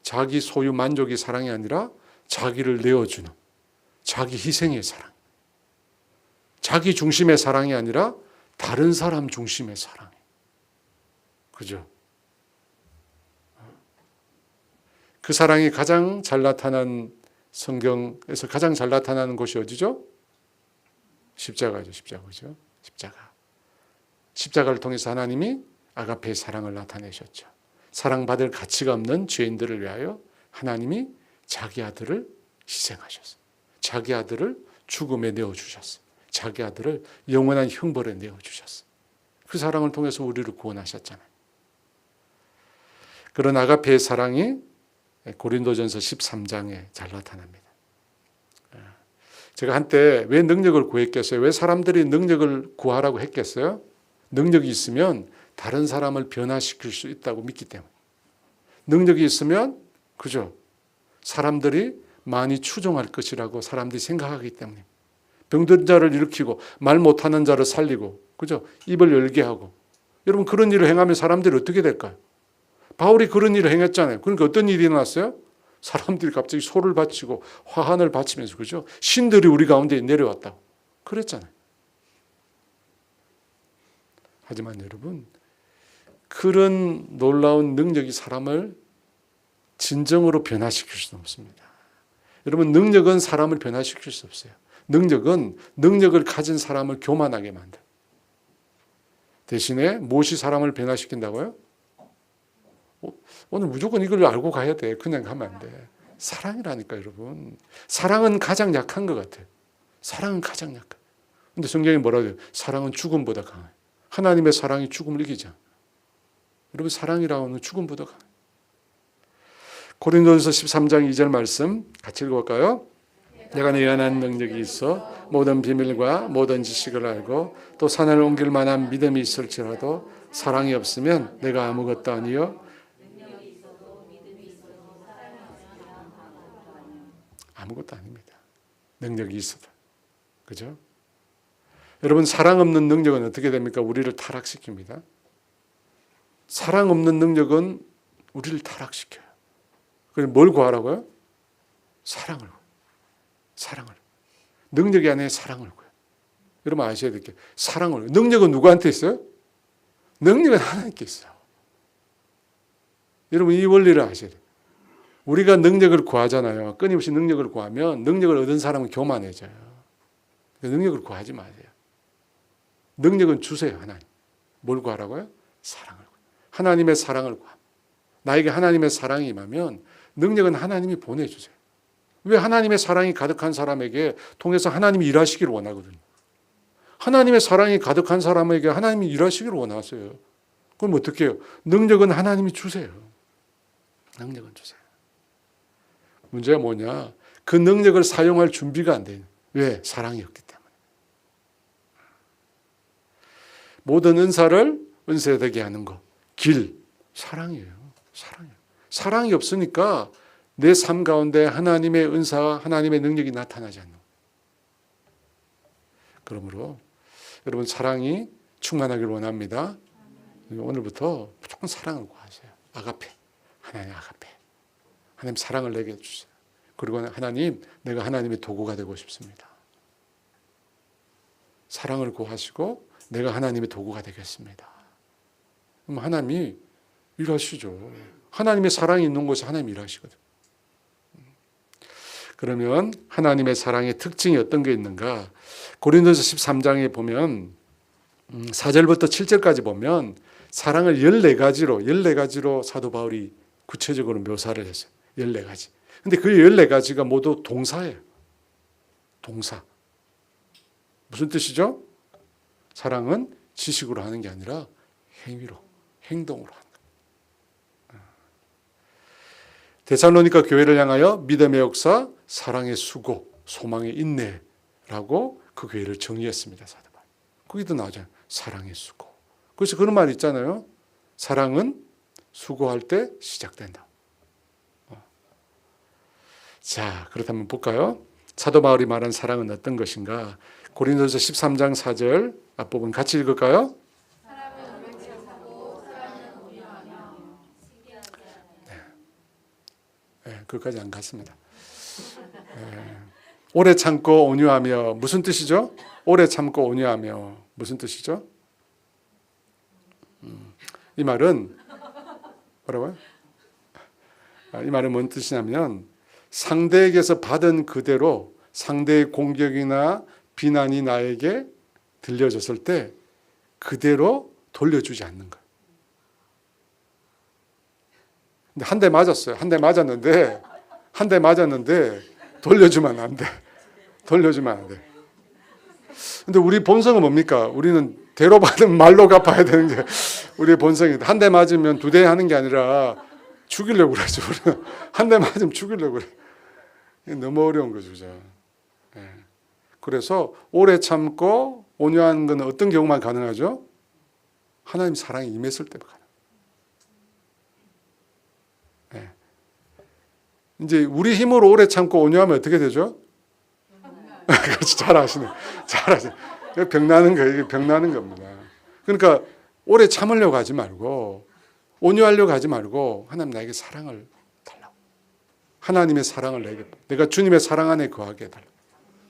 자기 소유 만족의 사랑이 아니라 자기를 내어주는 자기 희생의 사랑. 자기 중심의 사랑이 아니라 다른 사람 중심의 사랑. 그죠? 그 사랑이 가장 잘 나타난 성경에서 가장 잘 나타나는 곳이 어디죠? 십자가죠. 십자가죠. 십자가. 십자가를 통해서 하나님이 아가페의 사랑을 나타내셨죠. 사랑받을 가치가 없는 죄인들을 위하여 하나님이 자기 아들을 희생하셨어요. 자기 아들을 죽음에 내어주셨어요. 자기 아들을 영원한 형벌에 내어주셨어요. 그 사랑을 통해서 우리를 구원하셨잖아요. 그런 아가페의 사랑이 고린도전서 13장에 잘 나타납니다. 제가 한때 왜 능력을 구했겠어요? 왜 사람들이 능력을 구하라고 했겠어요? 능력이 있으면 다른 사람을 변화시킬 수 있다고 믿기 때문에. 능력이 있으면 그죠? 사람들이 많이 추종할 것이라고 사람들이 생각하기 때문에. 병든 자를 일으키고 말 못하는 자를 살리고 그죠? 입을 열게 하고. 여러분 그런 일을 행하면 사람들이 어떻게 될까요? 바울이 그런 일을 행했잖아요. 그러니까 어떤 일이 일어났어요? 사람들이 갑자기 소를 바치고 화환을 바치면서 그죠? 신들이 우리 가운데 내려왔다고 그랬잖아요. 하지만 여러분 그런 놀라운 능력이 사람을 진정으로 변화시킬 수는 없습니다. 여러분 능력은 사람을 변화시킬 수 없어요. 능력은 능력을 가진 사람을 교만하게 만들어요. 대신에 무엇이 사람을 변화시킨다고요? 오늘 무조건 이걸 알고 가야 돼. 그냥 가면 안 돼. 사랑이라니까 여러분. 사랑은 가장 약한 것 같아요. 사랑은 가장 약해. 근데 성경이 뭐라고 해요? 사랑은 죽음보다 강해. 하나님의 사랑이 죽음을 이기지 않아요. 여러분 사랑이라고 하는 죽음보다 강해. 고린도전서 13장 2절 말씀 같이 읽어볼까요? 내가 예언한 능력이 있어 모든 비밀과 모든 지식을 알고 또 산을 옮길 만한 믿음이 있을지라도 사랑이 없으면 내가 아무것도 아니요 아무것도 아닙니다. 능력이 있어도. 그죠? 여러분 사랑 없는 능력은 어떻게 됩니까? 우리를 타락시킵니다. 사랑 없는 능력은 우리를 타락시켜요. 그래서 뭘 구하라고요? 사랑을. 사랑을. 능력이 아니라 사랑을 구해요. 여러분 아셔야 될 게 사랑을. 능력은 누구한테 있어요? 능력은 하나님께 있어요. 여러분 이 원리를 아셔야 돼요. 우리가 능력을 구하잖아요. 끊임없이 능력을 구하면 능력을 얻은 사람은 교만해져요. 능력을 구하지 마세요. 능력은 주세요. 하나님. 뭘 구하라고요? 사랑을 구해요. 하나님의 사랑을 구합니다. 나에게 하나님의 사랑이 임하면 능력은 하나님이 보내주세요. 왜 하나님의 사랑이 가득한 사람에게 통해서 하나님이 일하시기를 원하거든요. 하나님의 사랑이 가득한 사람에게 하나님이 일하시기를 원하세요. 그럼 어떻게 해요? 능력은 하나님이 주세요. 능력은 주세요. 문제가 뭐냐? 그 능력을 사용할 준비가 안 돼요. 왜? 사랑이 없기 때문에. 모든 은사를 은사되게 하는 것. 길. 사랑이에요. 사랑이에요. 사랑이 없으니까 내 삶 가운데 하나님의 은사와 하나님의 능력이 나타나지 않는 거예요. 그러므로 여러분 사랑이 충만하길 원합니다. 오늘부터 무조건 사랑을 구하세요. 아가페. 하나님 아가페. 하나님 사랑을 내게 주세요. 그리고 하나님 내가 하나님의 도구가 되고 싶습니다. 사랑을 구하시고 내가 하나님의 도구가 되겠습니다. 그럼 하나님이 일하시죠. 하나님의 사랑이 있는 곳에 하나님이 일하시거든요. 그러면 하나님의 사랑의 특징이 어떤 게 있는가? 고린도서 13장에 보면 4절부터 7절까지 보면 사랑을 14가지로 사도 바울이 구체적으로 묘사를 했어요. 14가지. 근데 그 14가지가 모두 동사예요. 동사. 무슨 뜻이죠? 사랑은 지식으로 하는 게 아니라 행위로, 행동으로 하는 거예요. 데살로니가 교회를 향하여 믿음의 역사, 사랑의 수고, 소망의 인내라고 그 교회를 정의했습니다. 사도 바울. 거기도 나오잖아요. 사랑의 수고. 그래서 그런 말 있잖아요. 사랑은 수고할 때 시작된다. 자, 그렇다면 볼까요? 사도 바울이 말한 사랑은 어떤 것인가? 고린도서 13장 4절 앞부분 같이 읽을까요? 네, 그것까지 안 갔습니다. 네. 오래 참고 온유하며 무슨 뜻이죠? 오래 참고 온유하며 무슨 뜻이죠? 이 말은 뭐라고요? 이 말은 뭔 뜻이냐면 상대에게서 받은 그대로 상대의 공격이나 비난이 나에게 들려졌을 때 그대로 돌려주지 않는 거예요. 근데 한 대 맞았어요. 한 대 맞았는데 돌려주면 안 돼. 돌려주면 안 돼. 근데 우리 본성은 뭡니까? 우리는 대로 받은 말로 갚아야 되는 게 우리의 본성이다. 한 대 맞으면 2대 하는 게 아니라 죽이려고 그러죠. 한 대 맞으면 죽이려고 그래. 너무 어려운 거죠. 네. 그래서 오래 참고 온유한 건 어떤 경우만 가능하죠? 하나님 사랑이 임했을 때 가능. 네. 이제 우리 힘으로 오래 참고 온유하면 어떻게 되죠? 그렇지, 잘 아시네. 병나는 거예요. 이게 병나는 겁니다. 그러니까 오래 참으려고 하지 말고 온유하려고 하지 말고 하나님 나에게 사랑을 달라고. 하나님의 사랑을 내가 주님의 사랑 안에 거하게 해달라고.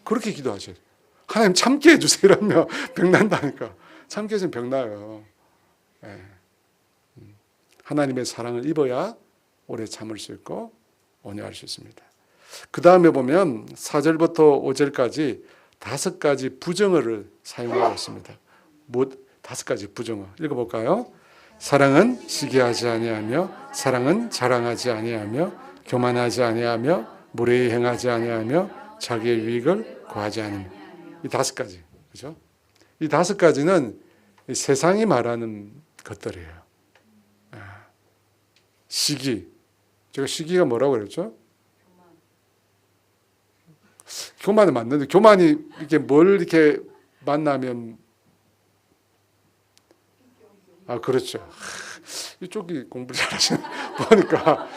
그렇게 기도하셔야 돼요. 하나님 참게 해주세요. 이러면 병난다니까. 참게 해주면 병나요. 네. 하나님의 사랑을 입어야 오래 참을 수 있고 온유할 수 있습니다. 그 다음에 보면 4절부터 5절까지 5가지 부정어를 사용하고 있습니다. 5가지 부정어 읽어볼까요? 사랑은 시기하지 아니하며 사랑은 자랑하지 아니하며 교만하지 아니하며 무례히 행하지 아니하며 자기의 유익을 구하지 않으며 이 5가지 그죠? 이 5가지는 세상이 말하는 것들이에요. 시기 제가 시기가 뭐라고 그랬죠? 교만은 맞는데 교만이 이렇게 뭘 이렇게 만나면 그렇죠. 이쪽이 공부를 잘하시는 보니까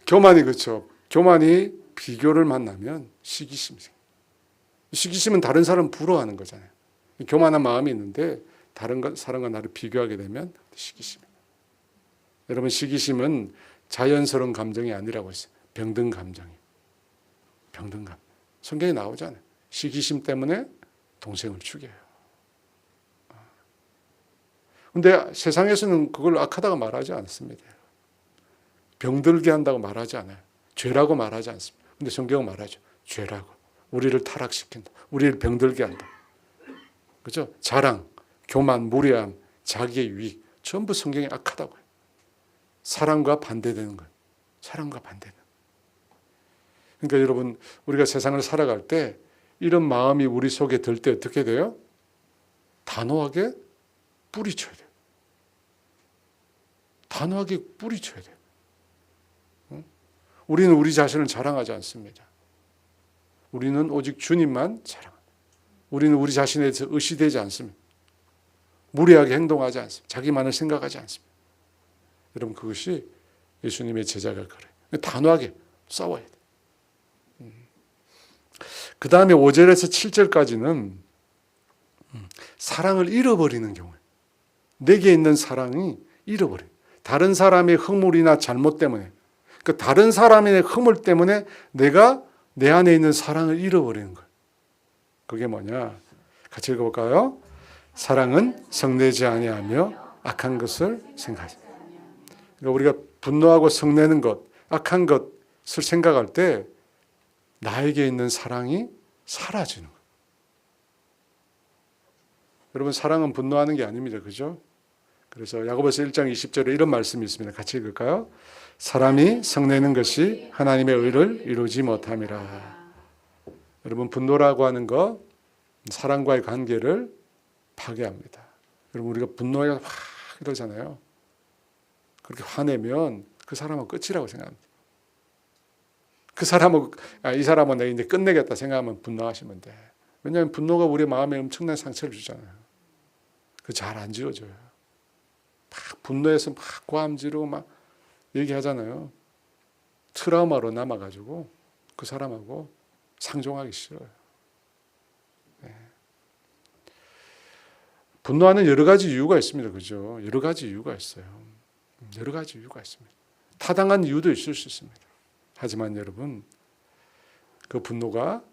교만이 그렇죠. 교만이 비교를 만나면 시기심이 생겨요. 시기심은 다른 사람 부러워하는 거잖아요. 교만한 마음이 있는데 다른 사람과 나를 비교하게 되면 시기심이에요. 여러분 시기심은 자연스러운 감정이 아니라고 했어요. 병든 감정이에요. 병든 감정. 성경에 나오잖아요. 시기심 때문에 동생을 죽여요. 근데 세상에서는 그걸 악하다고 말하지 않습니다. 병들게 한다고 말하지 않아요. 죄라고 말하지 않습니다. 근데 성경은 말하죠. 죄라고. 우리를 타락시킨다. 우리를 병들게 한다. 그렇죠? 자랑, 교만, 무례함, 자기의 유익 전부 성경에 악하다고요. 사랑과 반대되는 거예요. 사랑과 반대되는 거예요. 그러니까 여러분 우리가 세상을 살아갈 때 이런 마음이 우리 속에 들 때 어떻게 돼요? 단호하게 뿌리쳐야 돼요. 단호하게 뿌리쳐야 돼요. 우리는 우리 자신을 자랑하지 않습니다. 우리는 오직 주님만 자랑합니다. 우리는 우리 자신에 대해서 의시되지 않습니다. 무례하게 행동하지 않습니다. 자기만을 생각하지 않습니다. 여러분 그것이 예수님의 제자가 그래요. 단호하게 싸워야 돼요. 그 다음에 5절에서 7절까지는 사랑을 잃어버리는 경우예요. 내게 있는 사랑이 잃어버려요. 다른 사람의 허물이나 잘못 때문에, 그 다른 사람의 허물 때문에 내가 내 안에 있는 사랑을 잃어버리는 거예요. 그게 뭐냐? 같이 읽어볼까요? 사랑은 성내지 아니하며 악한 것을 생각하지. 그러니까 우리가 분노하고 성내는 것, 악한 것을 생각할 때 나에게 있는 사랑이 사라지는 거예요. 여러분 사랑은 분노하는 게 아닙니다. 그죠? 그래서 야고보서 1장 20절에 이런 말씀이 있습니다. 같이 읽을까요? 사람이 성내는 것이 하나님의 의를 이루지 못함이라. 여러분 분노라고 하는 거 사랑과의 관계를 파괴합니다. 여러분 우리가 분노해 확 이러잖아요. 그렇게 화내면 그 사람은 끝이라고 생각합니다. 그 사람은 이 사람은 내가 이제 끝내겠다 생각하면 분노하시면 돼. 왜냐하면 분노가 우리 마음에 엄청난 상처를 주잖아요. 그 잘 안 지워져요. 막 분노해서 막 고함 지르고 막 얘기하잖아요. 트라우마로 남아가지고 그 사람하고 상종하기 싫어요. 네. 분노하는 여러 가지 이유가 있습니다. 그죠? 여러 가지 이유가 있어요. 여러 가지 이유가 있습니다. 타당한 이유도 있을 수 있습니다. 하지만 여러분 그 분노가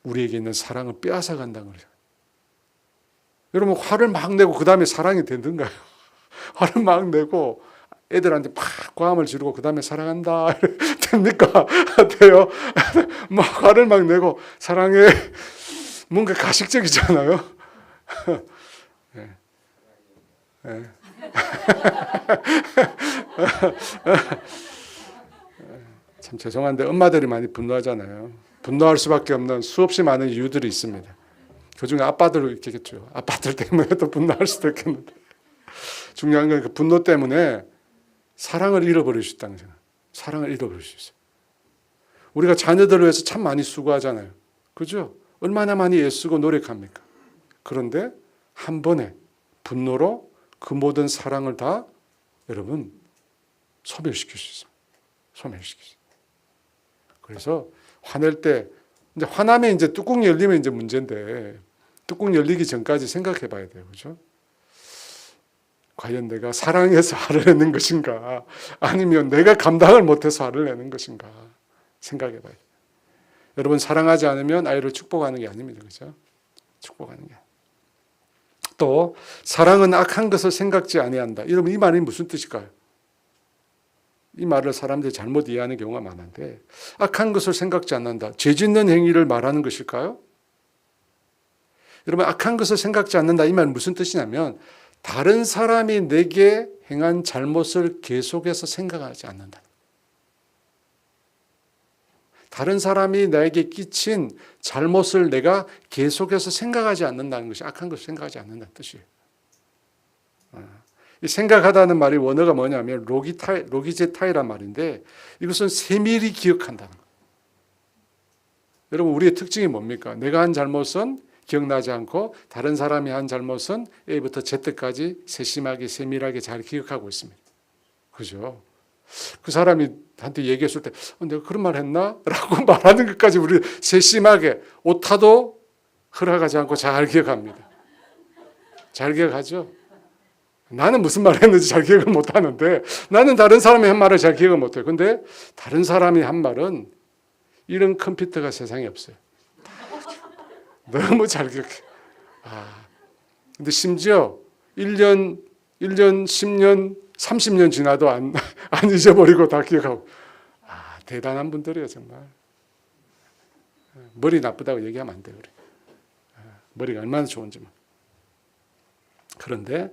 우리에게 있는 사랑을 빼앗아 간다는 거죠. 여러분 화를 막 내고 그 다음에 사랑이 되든가요? 화를 막 내고 애들한테 막 고함을 지르고 그 다음에 사랑한다 됩니까? 돼요? 막 화를 막 내고 사랑해 뭔가 가식적이잖아요. 네. 네. 참 죄송한데 엄마들이 많이 분노하잖아요. 분노할 수밖에 없는 수없이 많은 이유들이 있습니다. 그중에 아빠들 있겠죠. 아빠들 때문에 또 분노할 수도 있겠는데 중요한 건 그 분노 때문에 사랑을 잃어버릴 수 있다는 생각. 사랑을 잃어버릴 수 있어요. 우리가 자녀들을 위해서 참 많이 수고하잖아요. 그죠? 얼마나 많이 애쓰고 노력합니까? 그런데 한 번에 분노로 그 모든 사랑을 다 여러분 소멸시킬 수 있어요. 소멸시킬 수 있어요. 그래서 화낼 때 이제 화나면 이제 뚜껑 열리면 이제 문제인데 뚜껑 열리기 전까지 생각해 봐야 돼요. 그죠? 과연 내가 사랑해서 화를 내는 것인가 아니면 내가 감당을 못해서 화를 내는 것인가 생각해 봐야 돼요. 여러분 사랑하지 않으면 아이를 축복하는 게 아닙니다. 그죠? 축복하는 게. 또 사랑은 악한 것을 생각지 아니한다. 여러분 이 말이 무슨 뜻일까요? 이 말을 사람들이 잘못 이해하는 경우가 많은데 악한 것을 생각지 않는다. 죄 짓는 행위를 말하는 것일까요? 여러분 악한 것을 생각지 않는다. 이 말은 무슨 뜻이냐면 다른 사람이 내게 행한 잘못을 계속해서 생각하지 않는다. 다른 사람이 나에게 끼친 잘못을 내가 계속해서 생각하지 않는다는 것이 악한 것을 생각하지 않는다는 뜻이에요. 이 생각하다는 말이 원어가 뭐냐면 로기제타이란 말인데 이것은 세밀히 기억한다는 거예요. 여러분 우리의 특징이 뭡니까? 내가 한 잘못은 기억나지 않고 다른 사람이 한 잘못은 A부터 Z까지 세심하게 세밀하게 잘 기억하고 있습니다. 그죠? 그 사람이 한테 얘기했을 때 내가 그런 말 했나? 라고 말하는 것까지 우리 세심하게 오타도 허락하지 않고 잘 기억합니다. 잘 기억하죠? 나는 무슨 말 했는지 잘 기억을 못하는데 나는 다른 사람이 한 말을 잘 기억을 못해요. 근데 다른 사람이 한 말은 이런 컴퓨터가 세상에 없어요. 너무 잘 기억해. 근데 심지어 1년, 10년, 30년 지나도 안 잊어버리고 다 기억하고. 대단한 분들이에요, 정말. 머리 나쁘다고 얘기하면 안 돼요, 우리. 머리가 얼마나 좋은지만. 그런데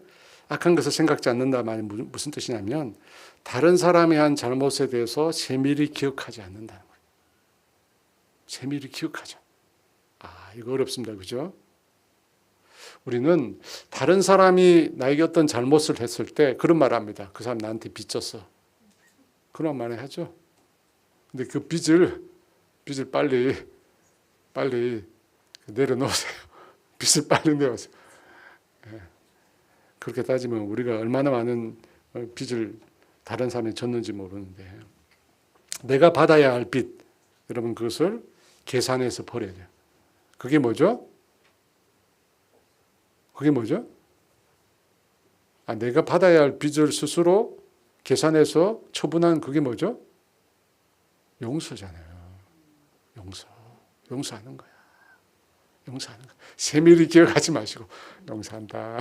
악한 것을 생각지 않는다 말이 무슨 뜻이냐면 다른 사람이 한 잘못에 대해서 세밀히 기억하지 않는다는 거예요. 세밀히 기억하죠. 이거 어렵습니다. 그죠? 우리는 다른 사람이 나에게 어떤 잘못을 했을 때 그런 말을 합니다. 그 사람 나한테 빚졌어. 그런 말을 하죠. 근데 그 빚을 빨리 내려놓으세요. 빚을 빨리 내놓으세요. 그렇게 따지면 우리가 얼마나 많은 빚을 다른 사람이 졌는지 모르는데 내가 받아야 할 빚, 여러분 그것을 계산해서 버려야 돼요. 그게 뭐죠? 내가 받아야 할 빚을 스스로 계산해서 처분한 그게 뭐죠? 용서잖아요. 용서하는 거야. 세밀히 기억하지 마시고 용서한다.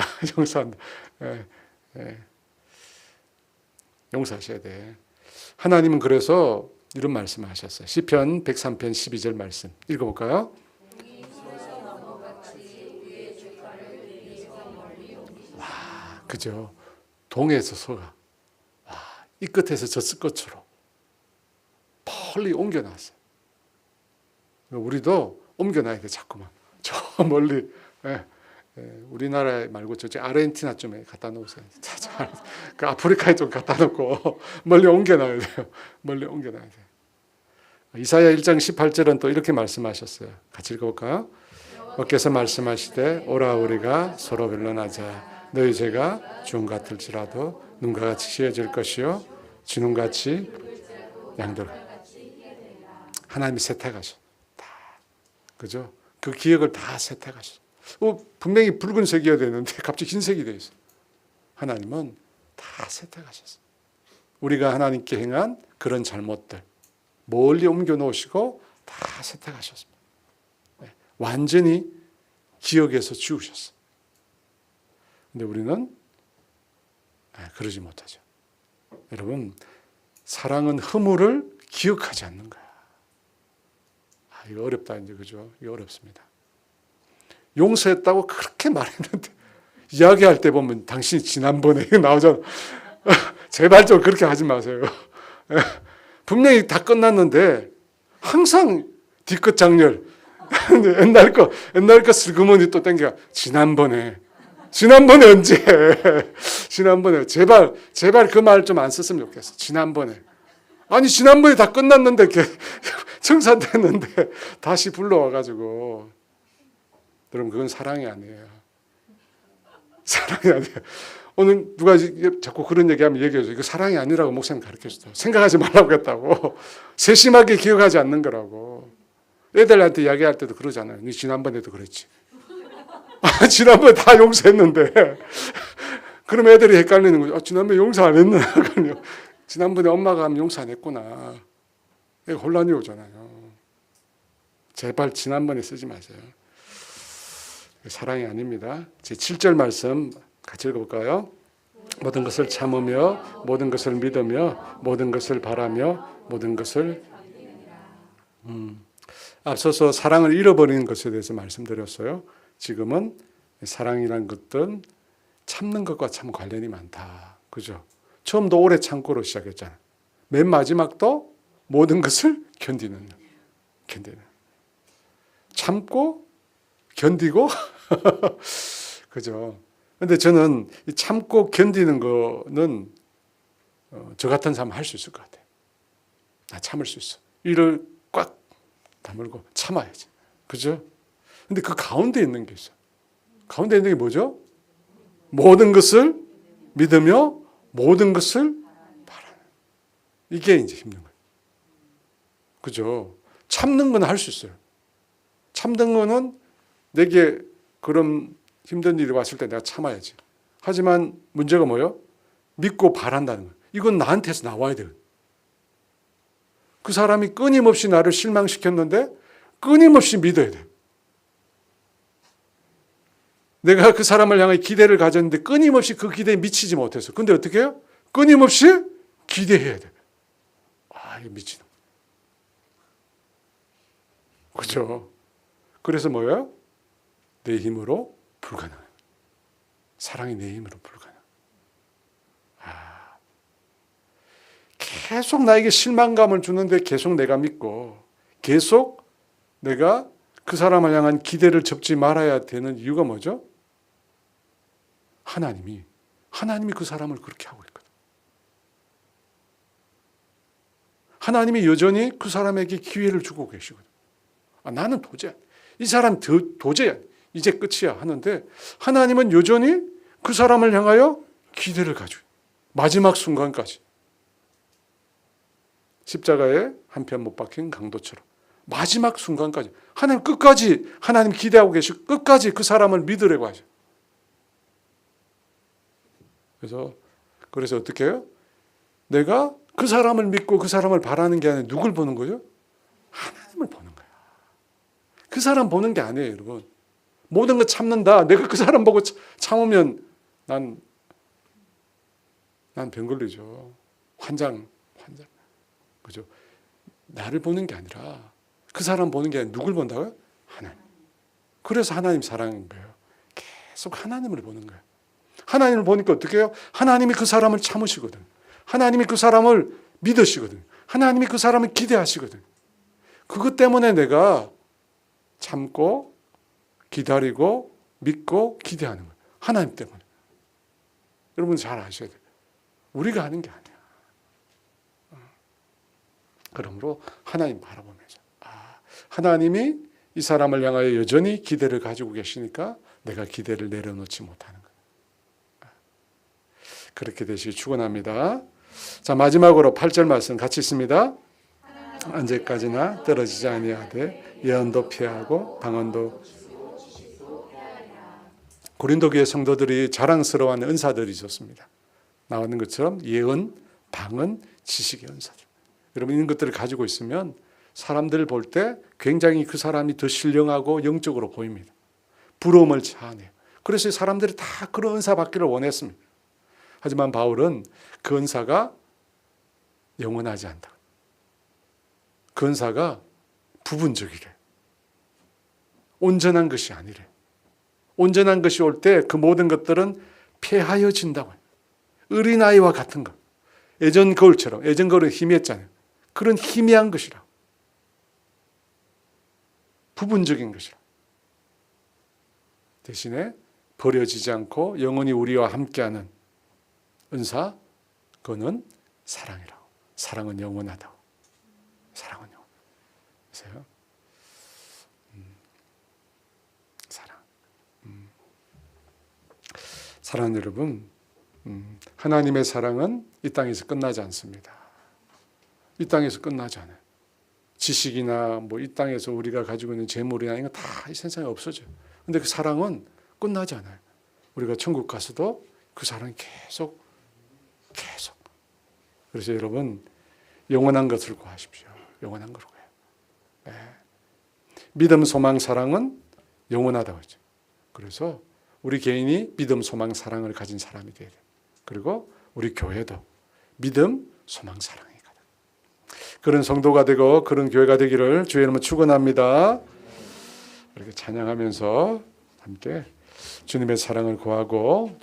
용서하셔야 돼. 하나님은 그래서 이런 말씀을 하셨어요. 시편 103편 12절 말씀 읽어볼까요? 그죠? 동에서 서가 이 끝에서 저 끝으로 멀리 옮겨놨어요. 우리도 옮겨놔야 돼. 자꾸만 저 멀리 우리나라 말고 저쪽 아르헨티나쯤에 갖다 놓으세요. 그 아프리카에 좀 갖다 놓고 멀리 옮겨놔야 돼요. 멀리 옮겨놔야 돼요. 이사야 1장 18절은 또 이렇게 말씀하셨어요. 같이 읽어볼까요? 여호와께서 말씀하시되 오라 우리가 서로 변론하자. 너희 죄가 중 같을지라도 눈과 같이 씌어질 것이요 진홍같이 양들. 하나님이 세탁하셔. 다. 그죠? 그 기억을 다 세탁하셔. 분명히 붉은색이어야 되는데 갑자기 흰색이 돼 있어. 하나님은 다 세탁하셨어. 우리가 하나님께 행한 그런 잘못들 멀리 옮겨 놓으시고 다 세탁하셨습니다. 완전히 기억에서 지우셨어. 근데 우리는 그러지 못하죠. 여러분, 사랑은 허물을 기억하지 않는 거야. 이거 어렵다 이제 그죠? 이거 어렵습니다. 용서했다고 그렇게 말했는데 이야기할 때 보면 당신이 지난번에 나오잖아. 제발 좀 그렇게 하지 마세요. 분명히 다 끝났는데 항상 뒤끝 장렬. 옛날 거 슬그머니 또 땡겨. 지난번에 언제? 지난번에 제발 그 말 좀 안 썼으면 좋겠어. 지난번에. 아니 지난번에 다 끝났는데 청산됐는데 다시 불러와가지고 여러분 그건 사랑이 아니에요. 사랑이 아니에요. 오늘 누가 자꾸 그런 얘기하면 얘기해줘. 이거 사랑이 아니라고 목사님 가르쳐줬어. 생각하지 말라고 했다고. 세심하게 기억하지 않는 거라고. 애들한테 이야기할 때도 그러잖아요. 네 지난번에도 그랬지. 지난번에 다 용서했는데. 그럼 애들이 헷갈리는 거죠. 지난번에 용서 안 했나? 지난번에 엄마가 하면 용서 안 했구나. 혼란이 오잖아요. 제발 지난번에 쓰지 마세요. 사랑이 아닙니다. 제 7절 말씀 같이 읽어볼까요? 모든 것을 참으며 모든 것을 믿으며 모든 것을 바라며 모든 것을 앞서서 사랑을 잃어버리는 것에 대해서 말씀드렸어요. 지금은 사랑이라는 것은 참는 것과 참 관련이 많다. 그죠? 처음도 오래 참고로 시작했잖아요. 맨 마지막도 모든 것을 견디는. 참고 견디고 그죠? 근데 저는 참고 견디는 거는 저 같은 사람 할 수 있을 것 같아요. 나 참을 수 있어. 이를 꽉 다물고 참아야지. 그죠? 근데 그 가운데 있는 게 있어. 가운데 있는 게 뭐죠? 모든 것을 믿으며 모든 것을 바라는. 이게 이제 힘든 거예요. 그죠? 참는 건 할 수 있어요. 참는 거는 내게 그런 힘든 일이 왔을 때 내가 참아야지. 하지만 문제가 뭐예요? 믿고 바란다는 거예요. 이건 나한테서 나와야 돼요. 그 사람이 끊임없이 나를 실망시켰는데 끊임없이 믿어야 돼요. 내가 그 사람을 향해 기대를 가졌는데 끊임없이 그 기대에 미치지 못했어. 근데 어떻게 해요? 끊임없이 기대해야 돼. 이거 미치는 거예요. 그렇죠? 그래서 뭐예요? 내 힘으로 불가능해요. 사랑이 내 힘으로 불가능. 계속 나에게 실망감을 주는데 계속 내가 믿고 계속 내가 그 사람을 향한 기대를 접지 말아야 되는 이유가 뭐죠? 하나님이 그 사람을 그렇게 하고 있거든. 하나님이 여전히 그 사람에게 기회를 주고 계시거든. 나는 도저히 이 사람 도저히 이제 끝이야 하는데 하나님은 여전히 그 사람을 향하여 기대를 가지고 마지막 순간까지 십자가에 한편 못 박힌 강도처럼 마지막 순간까지 하나님 끝까지 하나님 기대하고 계시고 끝까지 그 사람을 믿으려고 하죠. 그래서 어떻게 해요? 내가 그 사람을 믿고 그 사람을 바라는 게 아니라 누굴 보는 거죠? 하나님을 보는 거야. 그 사람 보는 게 아니에요, 여러분. 모든 거 참는다. 내가 그 사람 보고 참으면 난 병 걸리죠. 환장. 그죠? 나를 보는 게 아니라 그 사람 보는 게 아니라 누굴 본다고요? 하나님. 그래서 하나님 사랑인 거예요. 계속 하나님을 보는 거예요. 하나님을 보니까 어떻게 해요? 하나님이 그 사람을 참으시거든. 하나님이 그 사람을 믿으시거든. 하나님이 그 사람을 기대하시거든. 그것 때문에 내가 참고 기다리고 믿고 기대하는 거예요. 하나님 때문에. 여러분 잘 아셔야 돼요. 우리가 하는 게 아니야. 그러므로 하나님 바라보면서 하나님이 이 사람을 향하여 여전히 기대를 가지고 계시니까 내가 기대를 내려놓지 못하는 거예요. 그렇게 되시기 축원합니다. 자, 마지막으로 8절 말씀 같이 있습니다. 언제까지나 떨어지지 아니하되 예언도 피하고 방언도. 고린도 교회 성도들이 자랑스러워하는 은사들이 있었습니다. 나오는 것처럼 예언, 방언, 지식의 은사들. 여러분 이런 것들을 가지고 있으면 사람들 볼 때 굉장히 그 사람이 더 신령하고 영적으로 보입니다. 부러움을 자아내요. 그래서 사람들이 다 그런 은사 받기를 원했습니다. 하지만 바울은 그 은사가 영원하지 않다. 그 은사가 부분적이래. 온전한 것이 아니래. 온전한 것이 올 때 그 모든 것들은 폐하여진다고 해요. 어린아이와 같은 것. 예전 거울처럼. 예전 거울은 희미했잖아요. 그런 희미한 것이라. 부분적인 것이라. 대신에 버려지지 않고 영원히 우리와 함께하는 은사, 그거는 사랑이라고. 사랑은 영원하다고. 사랑은 영원하세요. 사랑. 사랑하는 여러분, 하나님의 사랑은 이 땅에서 끝나지 않습니다. 이 땅에서 끝나지 않아요. 지식이나 뭐 이 땅에서 우리가 가지고 있는 재물이나 이거 다 이 세상에 없어져요. 근데 그 사랑은 끝나지 않아요. 우리가 천국 가서도 그 사랑이 계속. 그래서 여러분 영원한 것을 구하십시오. 영원한 걸 구해요. 네. 믿음, 소망, 사랑은 영원하다고 했죠. 그래서 우리 개인이 믿음, 소망, 사랑을 가진 사람이 돼야 돼요. 그리고 우리 교회도 믿음, 소망, 사랑이 가다. 그런 성도가 되고 그런 교회가 되기를 주의 이름으로 축원합니다. 이렇게 찬양하면서 함께 주님의 사랑을 구하고